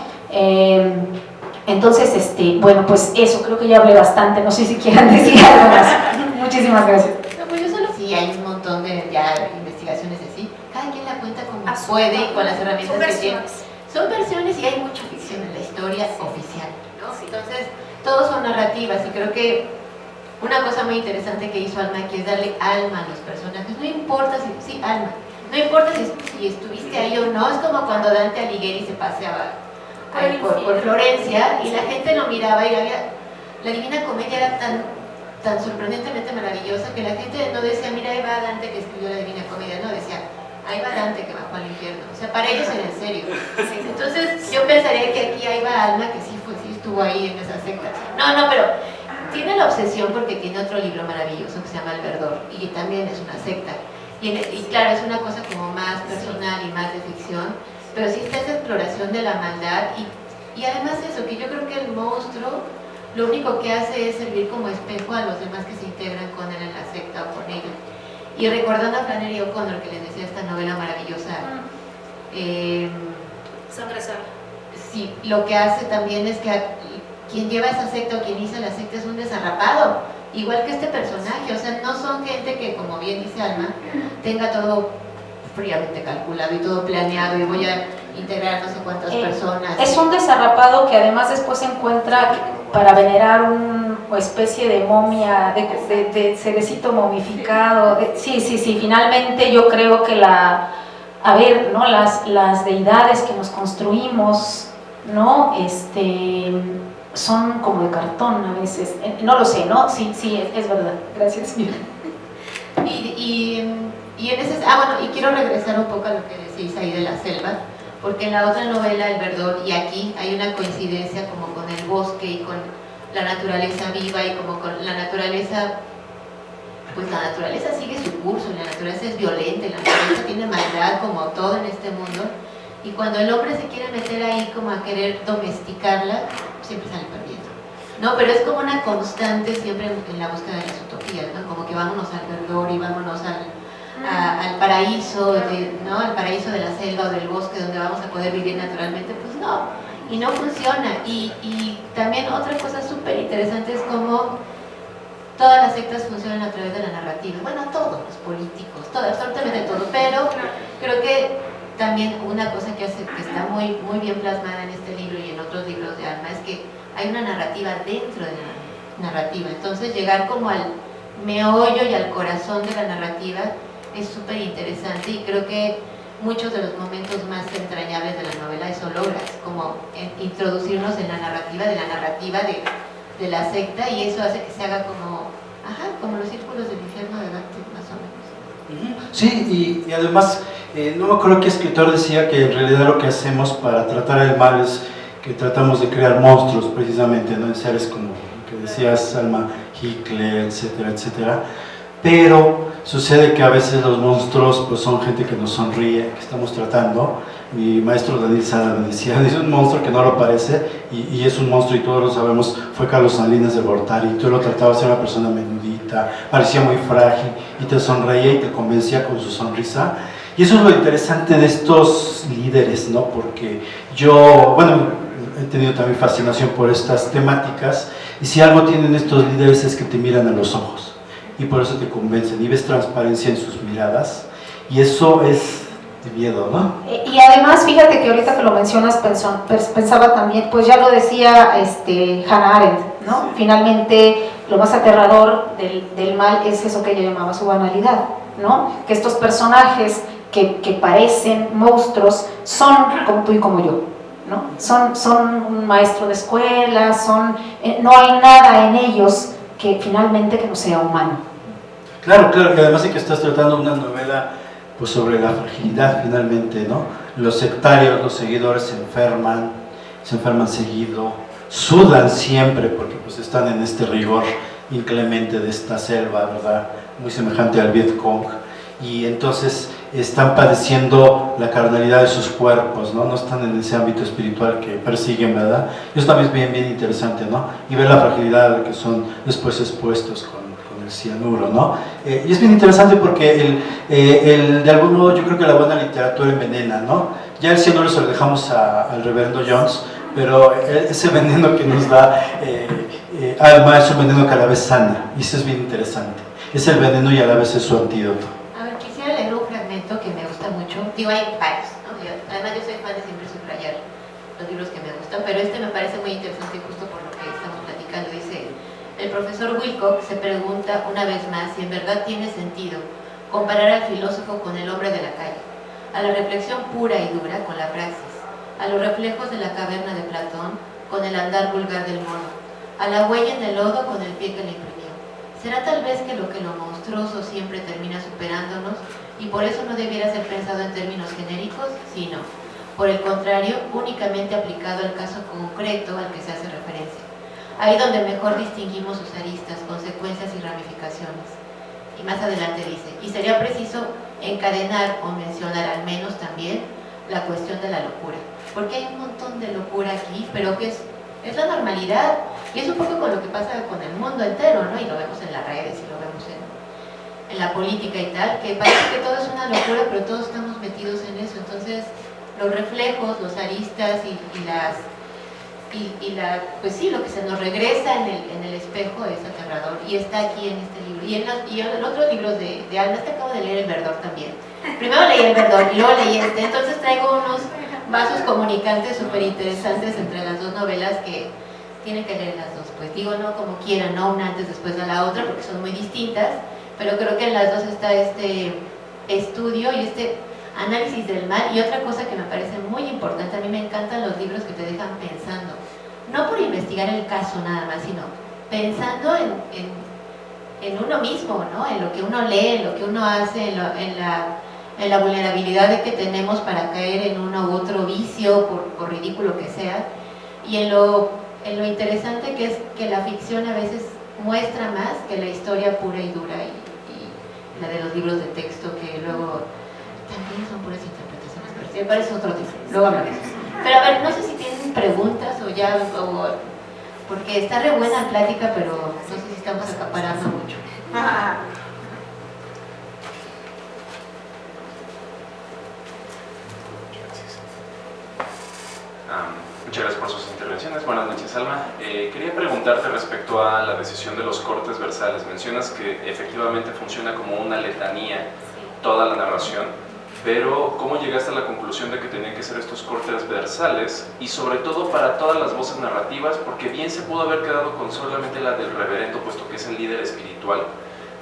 Entonces, bueno, pues eso, creo que ya hablé bastante, no sé si quieran decir algo más. Muchísimas gracias. No, pues yo solo sí, hay un montón de investigaciones así, cada quien la cuenta como puede y con las herramientas que tiene. Son versiones y hay mucha ficción en la historia oficial, ¿no? Entonces, todos son narrativas y creo que una cosa muy interesante que hizo Alma aquí es darle alma a los personajes. No importa alma. No importa si estuviste ahí o no, es como cuando Dante Alighieri se paseaba por Florencia y la gente lo miraba y la Divina Comedia era tan sorprendentemente maravillosa que la gente no decía, mira, ahí va Dante que escribió la Divina Comedia, no, decía, ahí va Dante que bajó al infierno. O sea, para ellos era en serio. Entonces yo pensaría que aquí ahí va Alma que sí estuvo ahí en esa secta. No, pero tiene la obsesión porque tiene otro libro maravilloso que se llama El Verdor y también es una secta. Y claro, es una cosa como más personal y más de ficción, pero sí está esa exploración de la maldad y además eso, que yo creo que el monstruo lo único que hace es servir como espejo a los demás que se integran con él en la secta o con ella. Y recordando a Flannery O'Connor, que les decía esta novela maravillosa, Sangre Sal. Sí, lo que hace también es que quien lleva esa secta o quien inicia la secta es un desarrapado, igual que este personaje, o sea, no son gente que, como bien dice Alma, tenga todo fríamente calculado y todo planeado y voy a integrar no sé cuántas personas. Es un desarrapado que además después se encuentra para venerar una especie de momia, de cerecito momificado. Sí, finalmente yo creo que ¿no? las deidades que nos construimos, ¿no? Son como de cartón a veces, no lo sé, ¿no? Sí, es verdad. Gracias. Y en ese, y quiero regresar un poco a lo que decís ahí de la selva, porque en la otra novela, El Verdor, y aquí hay una coincidencia como con el bosque y con la naturaleza viva y como con la naturaleza, pues la naturaleza sigue su curso, la naturaleza es violenta, la naturaleza tiene maldad como todo en este mundo, y cuando el hombre se quiere meter ahí como a querer domesticarla, siempre sale perdiendo. No, pero es como una constante siempre en la búsqueda de las utopías, ¿no? Como que vámonos al verdor y vámonos al paraíso, ¿no? Al paraíso de la selva o del bosque donde vamos a poder vivir naturalmente, pues no, y no funciona. Y también otra cosa súper interesante es cómo todas las sectas funcionan a través de la narrativa. Bueno, todos los políticos, todo, absolutamente todo, pero creo que también una cosa que está muy, muy bien plasmada en este libro y en otros libros de Alma es que hay una narrativa dentro de la narrativa. Entonces llegar como al meollo y al corazón de la narrativa es súper interesante, y creo que muchos de los momentos más entrañables de la novela eso logras, como introducirnos en la narrativa de la secta, y eso hace que se haga como los círculos del infierno de Dante, más o menos. Sí, y además, no me acuerdo qué escritor decía que en realidad lo que hacemos para tratar el mal es que tratamos de crear monstruos, precisamente, ¿no? En seres como lo que decías, Alma, Hitler, etcétera, etcétera. Pero sucede que a veces los monstruos pues son gente que nos sonríe, que estamos tratando. Mi maestro Daniel Sada me decía, es un monstruo que no lo parece, y es un monstruo, y todos lo sabemos, fue Carlos Salinas de Gortari, y tú lo tratabas de una persona menudita, parecía muy frágil, y te sonreía y te convencía con su sonrisa. Y eso es lo interesante de estos líderes, ¿no? Porque yo, bueno, he tenido también fascinación por estas temáticas, y si algo tienen estos líderes es que te miran a los ojos, y por eso te convencen, y ves transparencia en sus miradas, y eso es de miedo, ¿no? Y además, fíjate que ahorita que lo mencionas, pensaba también, pues ya lo decía Hannah Arendt, ¿no? Sí. Finalmente, lo más aterrador del mal es eso que ella llamaba su banalidad, ¿no? Que estos personajes que parecen monstruos son como tú y como yo, ¿no? Son un maestro de escuela, no hay nada en ellos que finalmente que no sea humano. Claro, y además de que estás tratando una novela pues sobre la fragilidad finalmente, ¿no? Los sectarios, los seguidores se enferman seguido, sudan siempre porque pues están en este rigor inclemente de esta selva, ¿verdad? Muy semejante al Vietcong, y entonces están padeciendo la carnalidad de sus cuerpos, ¿no? No están en ese ámbito espiritual que persiguen, ¿verdad? Y eso también es bien, bien interesante, ¿no? Y ver la fragilidad a la que son después expuestos con el cianuro, ¿no? Y es bien interesante porque de algún modo yo creo que la buena literatura envenena, ¿no? Ya el cianuro se lo dejamos al reverendo Jones, pero ese veneno que nos da Alma es un veneno que a la vez sana, y eso es bien interesante. Es el veneno y a la vez es su antídoto. A ver, quisiera leer un fragmento que me gusta mucho. Digo, hay varios, ¿no? Además yo soy fan de siempre subrayar los libros que me gustan, pero me parece muy interesante justo por lo que estamos platicando. Dice: el profesor Wilcock se pregunta una vez más si en verdad tiene sentido comparar al filósofo con el hombre de la calle, a la reflexión pura y dura con la praxis, a los reflejos de la caverna de Platón con el andar vulgar del mono, a la huella en el lodo con el pie que le imprimió. ¿Será tal vez que lo monstruoso siempre termina superándonos y por eso no debiera ser pensado en términos genéricos, sino, por el contrario, únicamente aplicado al caso concreto al que se hace referencia? Ahí donde mejor distinguimos sus aristas, consecuencias y ramificaciones. Y más adelante dice: y sería preciso encadenar o mencionar al menos también la cuestión de la locura, porque hay un montón de locura aquí, pero que es la normalidad, y es un poco con lo que pasa con el mundo entero, ¿no? Y lo vemos en las redes, y lo vemos en la política y tal, que parece que todo es una locura, pero todos estamos metidos en eso. Entonces, los reflejos, los aristas pues sí, lo que se nos regresa en el espejo es aterrador, y está aquí en este libro. Y en otros libros de Alma, acabo de leer El Verdor también. Primero leí El Verdor y luego leí entonces traigo unos vasos comunicantes súper interesantes entre las dos novelas que tienen que leer las dos, pues digo, no como quieran, no una antes después de la otra, porque son muy distintas, pero creo que en las dos está este estudio y este análisis del mal. Y otra cosa que me parece muy importante, a mí me encantan los libros que te dejan pensando, no por investigar el caso nada más, sino pensando en uno mismo, ¿no? En lo que uno lee, en lo que uno hace, en la vulnerabilidad de que tenemos para caer en uno u otro vicio, por ridículo que sea, y en en lo interesante que es que la ficción a veces muestra más que la historia pura y dura y la de los libros de texto que luego también son puras interpretaciones, pero parece otro tema, luego hablaremos. Pero a ver, no sé si tienen preguntas o ya, porque está re buena la plática, pero no sé si estamos acaparando mucho. Muchas gracias por sus intervenciones. Buenas noches, Alma. Quería preguntarte respecto a la decisión de los cortes versales. Mencionas que efectivamente funciona como una letanía toda la narración, pero ¿cómo llegaste a la conclusión de que tenían que ser estos cortes versales y sobre todo para todas las voces narrativas? Porque bien se pudo haber quedado con solamente la del reverendo, puesto que es el líder espiritual,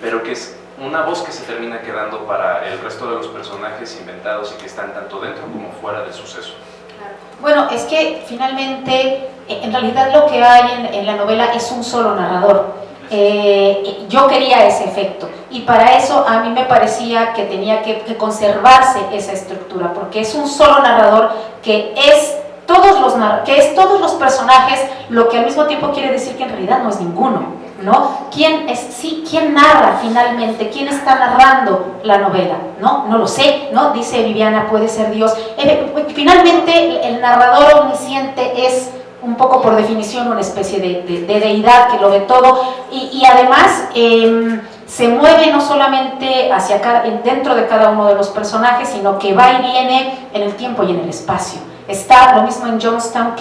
pero que es una voz que se termina quedando para el resto de los personajes inventados y que están tanto dentro como fuera del suceso. Bueno, es que finalmente, en realidad lo que hay en la novela es un solo narrador. Yo quería ese efecto y para eso a mí me parecía que tenía que conservarse esa estructura, porque es un solo narrador que es todos los personajes, lo que al mismo tiempo quiere decir que en realidad no es ninguno, ¿no? ¿Quién narra finalmente? ¿Quién está narrando la novela? No lo sé, ¿no? Dice Viviana, puede ser Dios. Finalmente el narrador omnisciente es un poco por definición una especie de deidad que lo ve todo y además se mueve no solamente dentro de cada uno de los personajes, sino que va y viene en el tiempo y en el espacio. Está lo mismo en Jonestown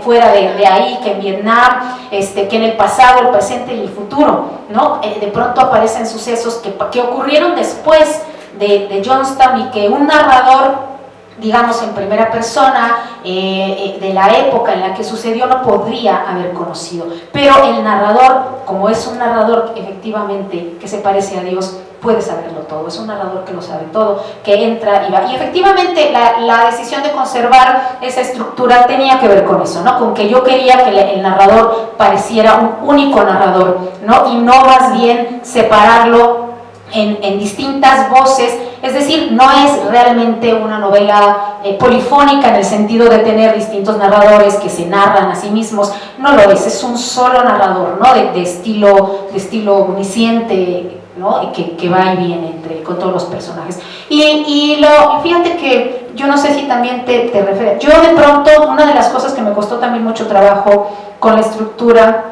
fuera de ahí, que en Vietnam, que en el pasado, el presente y el futuro, ¿no? De pronto aparecen sucesos que ocurrieron después de Jonestown y que un narrador, digamos en primera persona, de la época en la que sucedió, no podría haber conocido. Pero el narrador, como es un narrador efectivamente que se parece a Dios, puede saberlo todo, es un narrador que lo sabe todo, que entra y va. Y efectivamente la decisión de conservar esa estructura tenía que ver con eso, ¿no? Con que yo quería que el narrador pareciera un único narrador, ¿no? Y no más bien separarlo en distintas voces. Es decir, no es realmente una novela polifónica en el sentido de tener distintos narradores que se narran a sí mismos. No lo es un solo narrador, ¿no? de estilo omnisciente, ¿no? que va y viene con todos los personajes. Y fíjate que yo no sé si también te refieres. Yo de pronto, una de las cosas que me costó también mucho trabajo con la estructura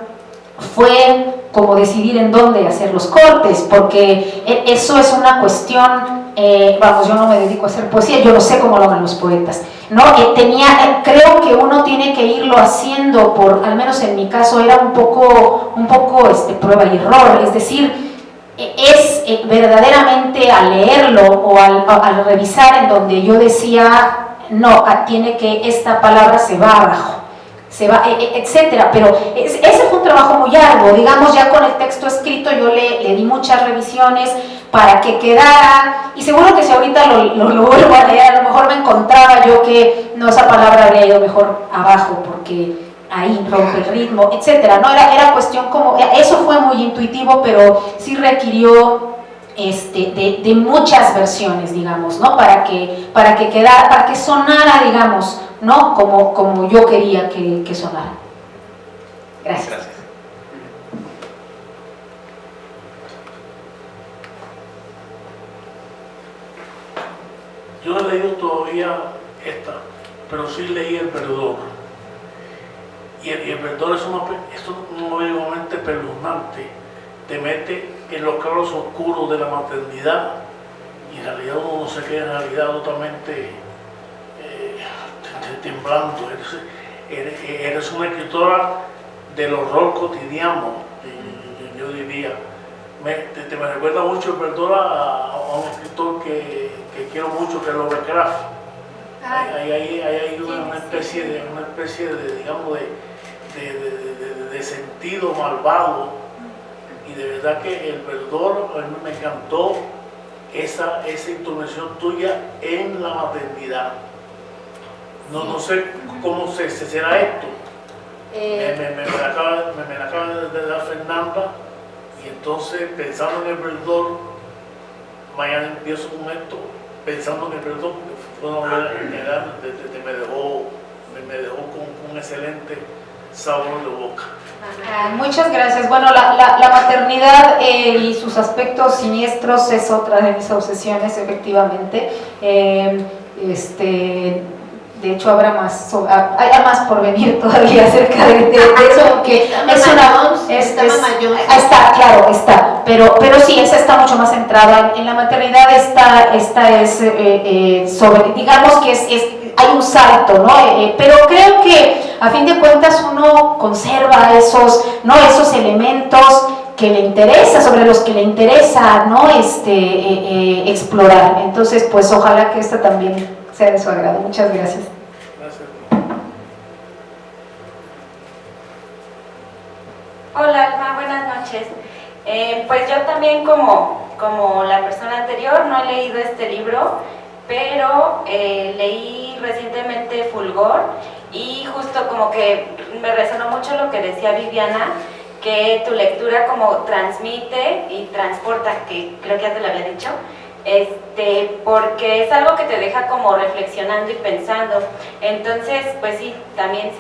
fue como decidir en dónde hacer los cortes, porque eso es una cuestión, yo no me dedico a hacer poesía, yo no sé cómo lo hagan los poetas, ¿no? Creo que uno tiene que irlo haciendo, al menos en mi caso era un poco prueba y error, es decir, es verdaderamente al leerlo o al revisar en donde yo decía, no, esta palabra se va abajo, etcétera, pero ese fue un trabajo muy largo, digamos. Ya con el texto escrito yo le di muchas revisiones para que quedara, y seguro que si ahorita lo vuelvo a leer, a lo mejor me encontraba yo que no, esa palabra habría ido mejor abajo porque ahí rompe el ritmo, etcétera, no, era cuestión como, eso fue muy intuitivo, pero sí requirió de muchas versiones, digamos, ¿no? Para que quedara, para que sonara, digamos, ¿no? Como yo quería que sonara. Gracias. Yo no he leído todavía esta, pero sí leí El Perdón. Y el Perdón es un novela igualmente espeluznante. Te mete en los claros oscuros de la maternidad y en realidad uno no se queda en realidad totalmente temblando. Eres una escritora del horror cotidiano, yo diría. Me recuerda mucho El Perdón a un escritor que quiero mucho, que es Lovecraft. Hay una especie de digamos, de sentido malvado, y de verdad que El Perdón, a mí me encantó esa intervención tuya en la maternidad. No sé cómo será esto. Me la acaba de dar Fernanda, y entonces pensando en El Perdón, mañana empiezo con esto, pensando en El Perdón, porque fue una novela en general, me dejó con un excelente sabor de boca. Muchas gracias. Bueno, la maternidad y sus aspectos siniestros es otra de mis obsesiones, efectivamente. De hecho, habrá más, hay más por venir todavía acerca de eso, que es una... Está, claro, está, pero sí, esa está mucho más centrada. En la maternidad esta es sobre, digamos que hay un salto, ¿no? Pero creo que a fin de cuentas uno conserva esos elementos que le interesa, sobre los que le interesa, ¿no? Explorar. Entonces, pues ojalá que esta también sea de su agrado. Muchas gracias. Gracias. Hola Alma, buenas noches. Pues yo también como la persona anterior no he leído este libro, pero leí recientemente Fulgor y justo como que me resonó mucho lo que decía Viviana, que tu lectura como transmite y transporta, que creo que ya te lo había dicho, porque es algo que te deja como reflexionando y pensando. Entonces, pues sí, también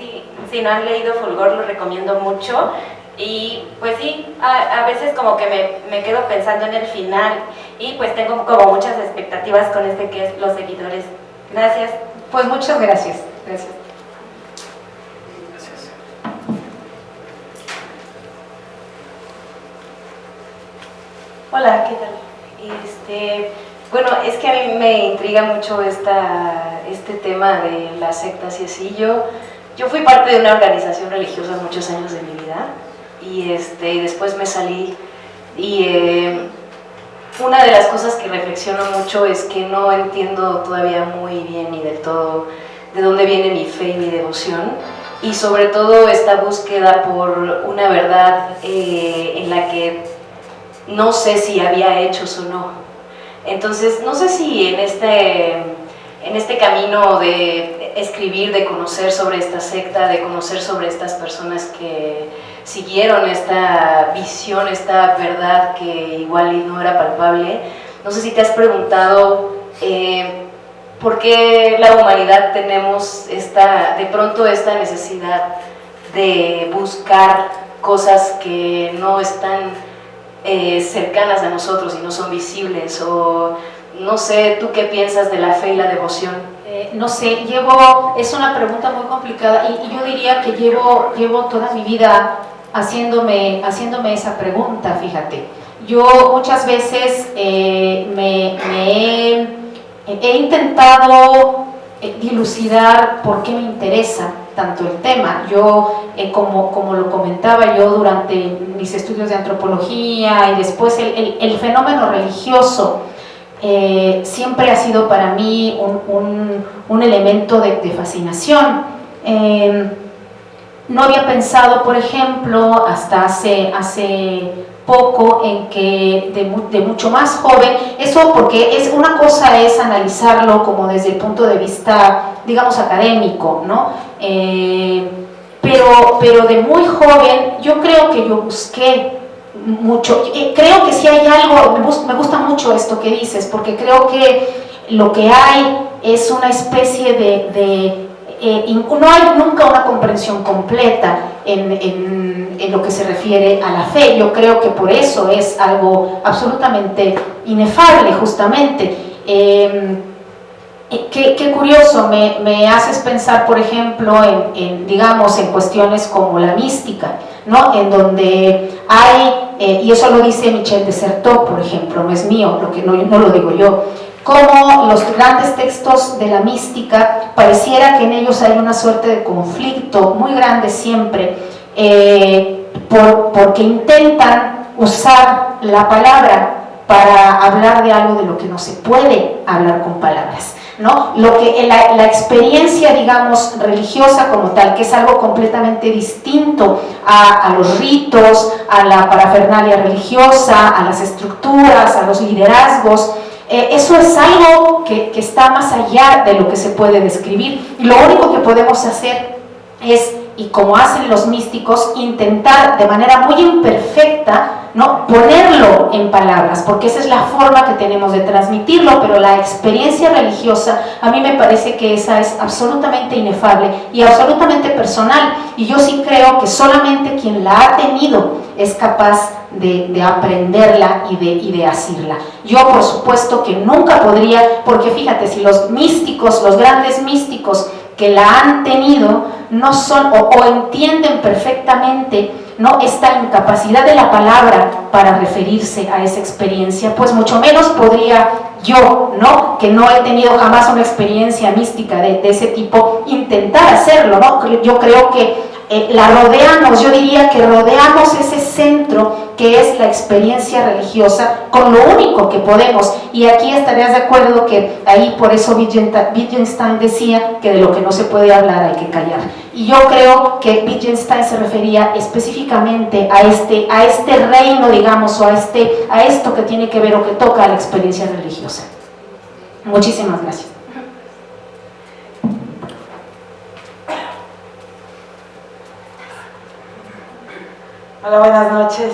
si no han leído Fulgor, lo recomiendo mucho. Y pues sí, a veces como que me quedo pensando en el final y pues tengo como muchas expectativas con que es Los Seguidores. Gracias. Pues muchas gracias. Gracias. Hola, ¿qué tal? Bueno, es que a mí me intriga mucho este tema de las sectas y así. Yo fui parte de una organización religiosa muchos años de mi vida y después me salí y una de las cosas que reflexiono mucho es que no entiendo todavía muy bien ni del todo de dónde viene mi fe y mi devoción, y sobre todo esta búsqueda por una verdad en la que no sé si había hechos o no. Entonces, no sé si en este camino de escribir, de conocer sobre esta secta, de conocer sobre estas personas que siguieron esta visión, esta verdad que igual y no era palpable, no sé si te has preguntado por qué la humanidad tenemos de pronto esta necesidad de buscar cosas que no están cercanas a nosotros y no son visibles, o no sé, ¿tú qué piensas de la fe y la devoción? No sé, es una pregunta muy complicada y yo diría que llevo toda mi vida haciéndome esa pregunta, fíjate. Yo muchas veces he intentado dilucidar por qué me interesa tanto el tema. Yo, como lo comentaba yo durante mis estudios de antropología y después el fenómeno religioso siempre ha sido para mí un elemento de fascinación. No había pensado, por ejemplo, hasta hace poco en que de mucho más joven, eso porque una cosa es analizarlo como desde el punto de vista, digamos, académico, ¿no? Pero de muy joven yo creo que yo busqué mucho, creo que si hay algo, me gusta mucho esto que dices, porque creo que lo que hay es una especie no hay nunca una comprensión completa en lo que se refiere a la fe. Yo creo que por eso es algo absolutamente inefable, justamente. Qué curioso, me haces pensar, por ejemplo, digamos, en cuestiones como la mística, ¿no? En donde hay, y eso lo dice Michel de Certeau, por ejemplo, no es mío, no lo digo yo, como los grandes textos de la mística, pareciera que en ellos hay una suerte de conflicto muy grande siempre, porque intentan usar la palabra para hablar de algo de lo que no se puede hablar con palabras, ¿no? La experiencia, digamos, religiosa como tal, que es algo completamente distinto a los ritos, a la parafernalia religiosa, a las estructuras, a los liderazgos. Eso es algo que está más allá de lo que se puede describir, y lo único que podemos hacer es, y como hacen los místicos, intentar de manera muy imperfecta ¿no? Ponerlo en palabras, porque esa es la forma que tenemos de transmitirlo, pero la experiencia religiosa, a mí me parece que esa es absolutamente inefable y absolutamente personal, y yo sí creo que solamente quien la ha tenido es capaz de aprenderla y de asirla. Yo por supuesto que nunca podría, porque fíjate, si los místicos, los grandes místicos que la han tenido no son o entienden perfectamente, ¿no?, esta incapacidad de la palabra para referirse a esa experiencia, pues mucho menos podría yo, ¿no?, que no he tenido jamás una experiencia mística de ese tipo, intentar hacerlo, ¿no? Yo creo que la rodeamos, yo diría que rodeamos ese centro que es la experiencia religiosa con lo único que podemos, y aquí estarías de acuerdo que ahí por eso Wittgenstein decía que de lo que no se puede hablar hay que callar, y yo creo que Wittgenstein se refería específicamente a este reino, digamos, o a esto que tiene que ver o que toca a la experiencia religiosa. Muchísimas gracias. Hola, buenas noches.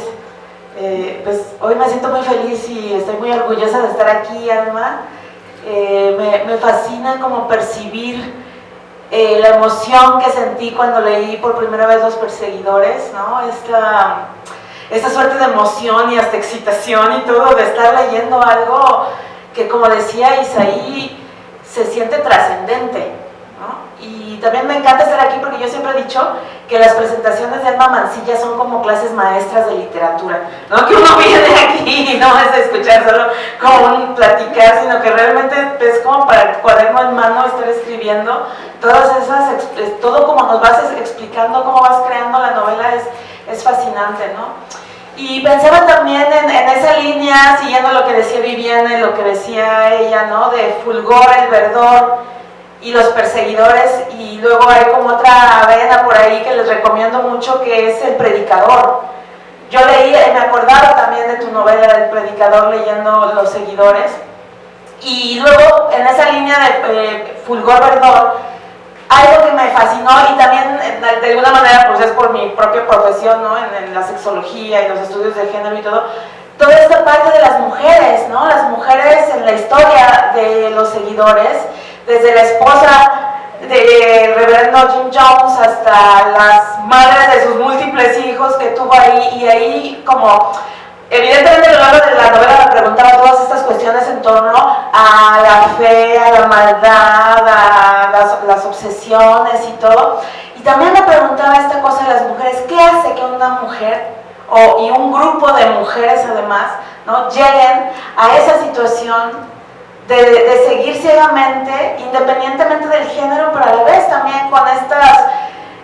Pues hoy me siento muy feliz y estoy muy orgullosa de estar aquí, Alma. Me fascina como percibir la emoción que sentí cuando leí por primera vez Los Perseguidores, ¿no? Esta suerte de emoción y hasta excitación y todo de estar leyendo algo que, como decía Isaí, se siente trascendente, ¿no? Y también me encanta estar aquí porque yo siempre he dicho que las presentaciones de Alma Mancilla son como clases maestras de literatura, no que uno viene aquí y no es de escuchar solo como un platicar, sino que realmente es como para el cuaderno en mano estar escribiendo todas esas, todo como nos vas explicando, cómo vas creando la novela es fascinante, ¿no? Y pensaba también en esa línea, siguiendo lo que decía Viviana y lo que decía ella, ¿no?, de Fulgor, el verdor y Los Perseguidores, y luego hay como otra vena por ahí que les recomiendo mucho, que es El Predicador. Yo leí, me acordaba también de tu novela del Predicador leyendo Los Seguidores, y luego en esa línea de Fulgor Verdor, algo que me fascinó, y también de alguna manera pues es por mi propia profesión, ¿no?, en la sexología y los estudios de género y todo, toda esta parte de las mujeres, ¿no?, las mujeres en la historia de Los Seguidores, desde la esposa de reverendo Jim Jones hasta las madres de sus múltiples hijos que tuvo ahí, y ahí como evidentemente a lo largo de la novela me preguntaba todas estas cuestiones en torno a la fe, a la maldad, a las obsesiones y todo, y también me preguntaba esta cosa de las mujeres, ¿qué hace que una mujer y un grupo de mujeres además, ¿no?, lleguen a esa situación de seguir ciegamente, independientemente del género, pero a la vez también con esta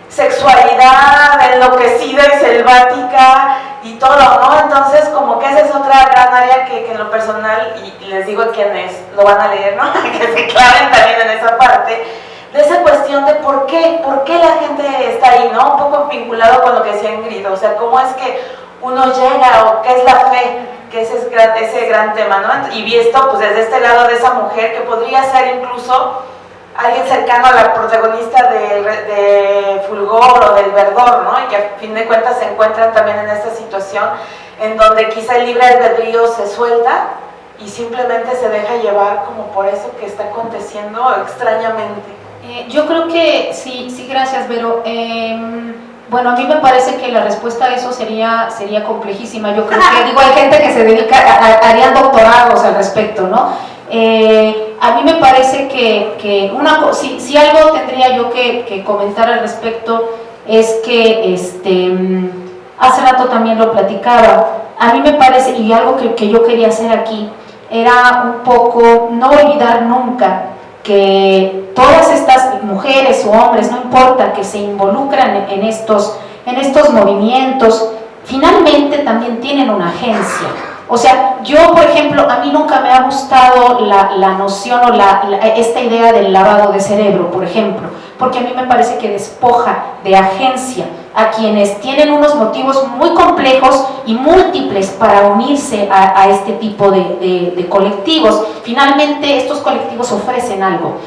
sexualidad enloquecida y selvática y todo, ¿no? Entonces como que esa es otra gran área que en lo personal, y les digo a quienes lo van a leer, ¿no?, que se claven también en esa parte, de esa cuestión de por qué la gente está ahí, ¿no? Un poco vinculado con lo que decía Ingrid, o sea, cómo es que uno llega, o qué es la fe, que ese es ese gran tema, ¿no? Y vi esto pues desde este lado de esa mujer que podría ser incluso alguien cercano a la protagonista de Fulgor o del Verdor, ¿no? Y que a fin de cuentas se encuentran también en esta situación en donde quizá el libre albedrío se suelta y simplemente se deja llevar como por eso que está aconteciendo extrañamente. Yo creo que sí, gracias, Vero. Bueno, a mí me parece que la respuesta a eso sería complejísima. Yo creo que, digo, hay gente que se dedica, harían doctorados al respecto, ¿no? A mí me parece que si algo tendría yo que comentar al respecto es que, hace rato también lo platicaba, a mí me parece, y algo que yo quería hacer aquí, era un poco no olvidar nunca que todas estas mujeres o hombres, no importa, que se involucran en estos movimientos, finalmente también tienen una agencia. O sea, yo, por ejemplo, a mí nunca me ha gustado la noción o esta idea del lavado de cerebro, por ejemplo, porque a mí me parece que despoja de agencia a quienes tienen unos motivos muy complejos y múltiples para unirse a este tipo de colectivos. Finalmente, estos colectivos ofrecen algo,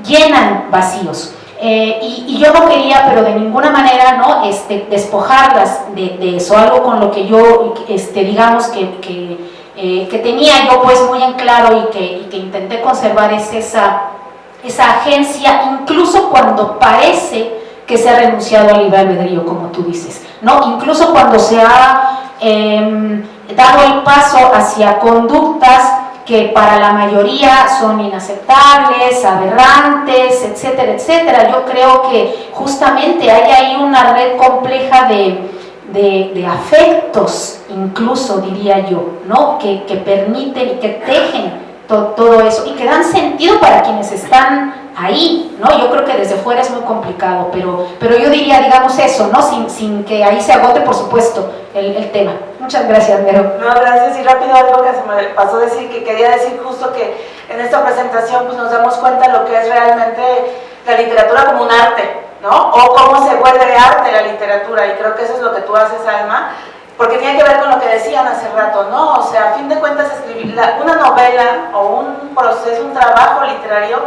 llenan vacíos. y yo no quería, pero de ninguna manera, ¿no? Despojarlas de eso, algo con lo que yo, digamos que tenía yo pues muy en claro y que intenté conservar es esa agencia, incluso cuando parece que se ha renunciado al libre albedrío, como tú dices, ¿no? Incluso cuando se ha dado el paso hacia conductas que para la mayoría son inaceptables, aberrantes, etcétera, etcétera. Yo creo que justamente hay ahí una red compleja de afectos, incluso diría yo, ¿no? Que permiten y que tejen todo eso y que dan sentido para quienes están ahí, ¿no? Yo creo que desde fuera es muy complicado, pero yo diría, digamos eso, ¿no? Sin que ahí se agote, por supuesto, el tema. Muchas gracias, Vero. No, gracias. Y rápido algo que se me pasó decir, que quería decir justo que en esta presentación pues nos damos cuenta de lo que es realmente la literatura como un arte, ¿no? O cómo se vuelve arte la literatura, y creo que eso es lo que tú haces, Alma, porque tiene que ver con lo que decían hace rato, ¿no? O sea, a fin de cuentas escribir una novela o un proceso, un trabajo literario,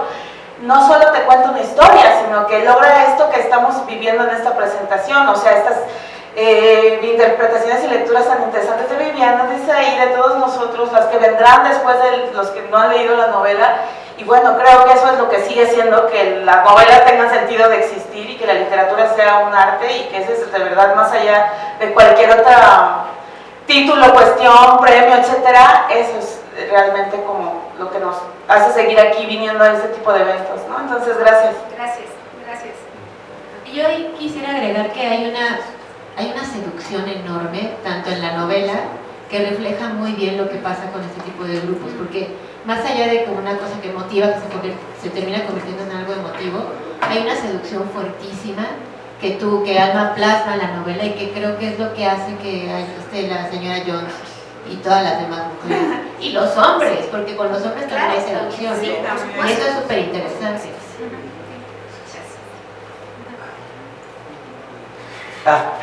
no solo te cuenta una historia, sino que logra esto que estamos viviendo en esta presentación, o sea, estas interpretaciones y lecturas tan interesantes de Viviana, de Isaí, de todos nosotros, las que vendrán después de los que no han leído la novela. Y bueno, creo que eso es lo que sigue siendo que las novelas tengan sentido de existir y que la literatura sea un arte, y que ese es de verdad más allá de cualquier otro título, cuestión, premio, etcétera. Eso es realmente como lo que nos hace seguir aquí viniendo a este tipo de eventos, ¿no? Entonces, gracias. Gracias. Yo ahí quisiera agregar que hay una seducción enorme, tanto en la novela, que refleja muy bien lo que pasa con este tipo de grupos, porque más allá de que una cosa que motiva, que se termina convirtiendo en algo emotivo, hay una seducción fuertísima que Alma plasma en la novela, y que creo que es lo que hace que esté la señora Jones y todas las demás mujeres, y los hombres, porque con los hombres también hay seducción, sí, y eso es súper interesante.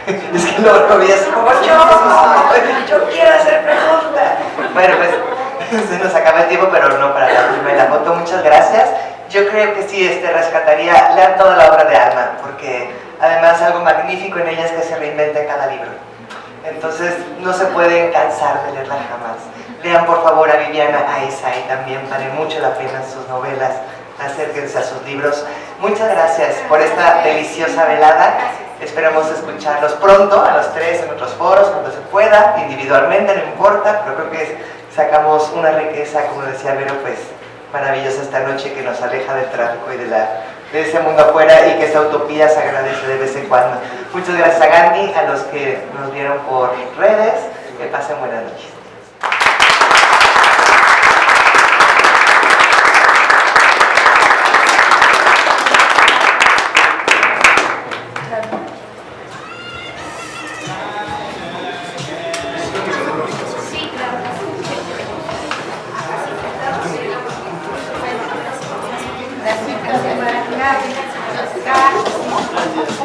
Es que lo vi así como yo quiero hacer preguntas. Bueno, pues se nos acaba el tiempo, pero no para la primera foto. Muchas gracias. Yo creo que sí, rescataría, lean toda la obra de Alma, porque además algo magnífico en ella es que se reinventa en cada libro. Entonces no se pueden cansar de leerla jamás. Lean por favor a Viviana, a Isaí también, vale mucho la pena sus novelas. Acérquense a sus libros. Muchas gracias por esta deliciosa velada. Esperamos escucharlos pronto, a los tres, en otros foros, cuando se pueda, individualmente, no importa, pero creo que sacamos una riqueza, como decía Vero, pues maravillosa esta noche, que nos aleja del tráfico y de ese mundo afuera, y que esa utopía se agradece de vez en cuando. Muchas gracias a Gandhi, a los que nos vieron por redes, que pasen buenas noches. Gracias.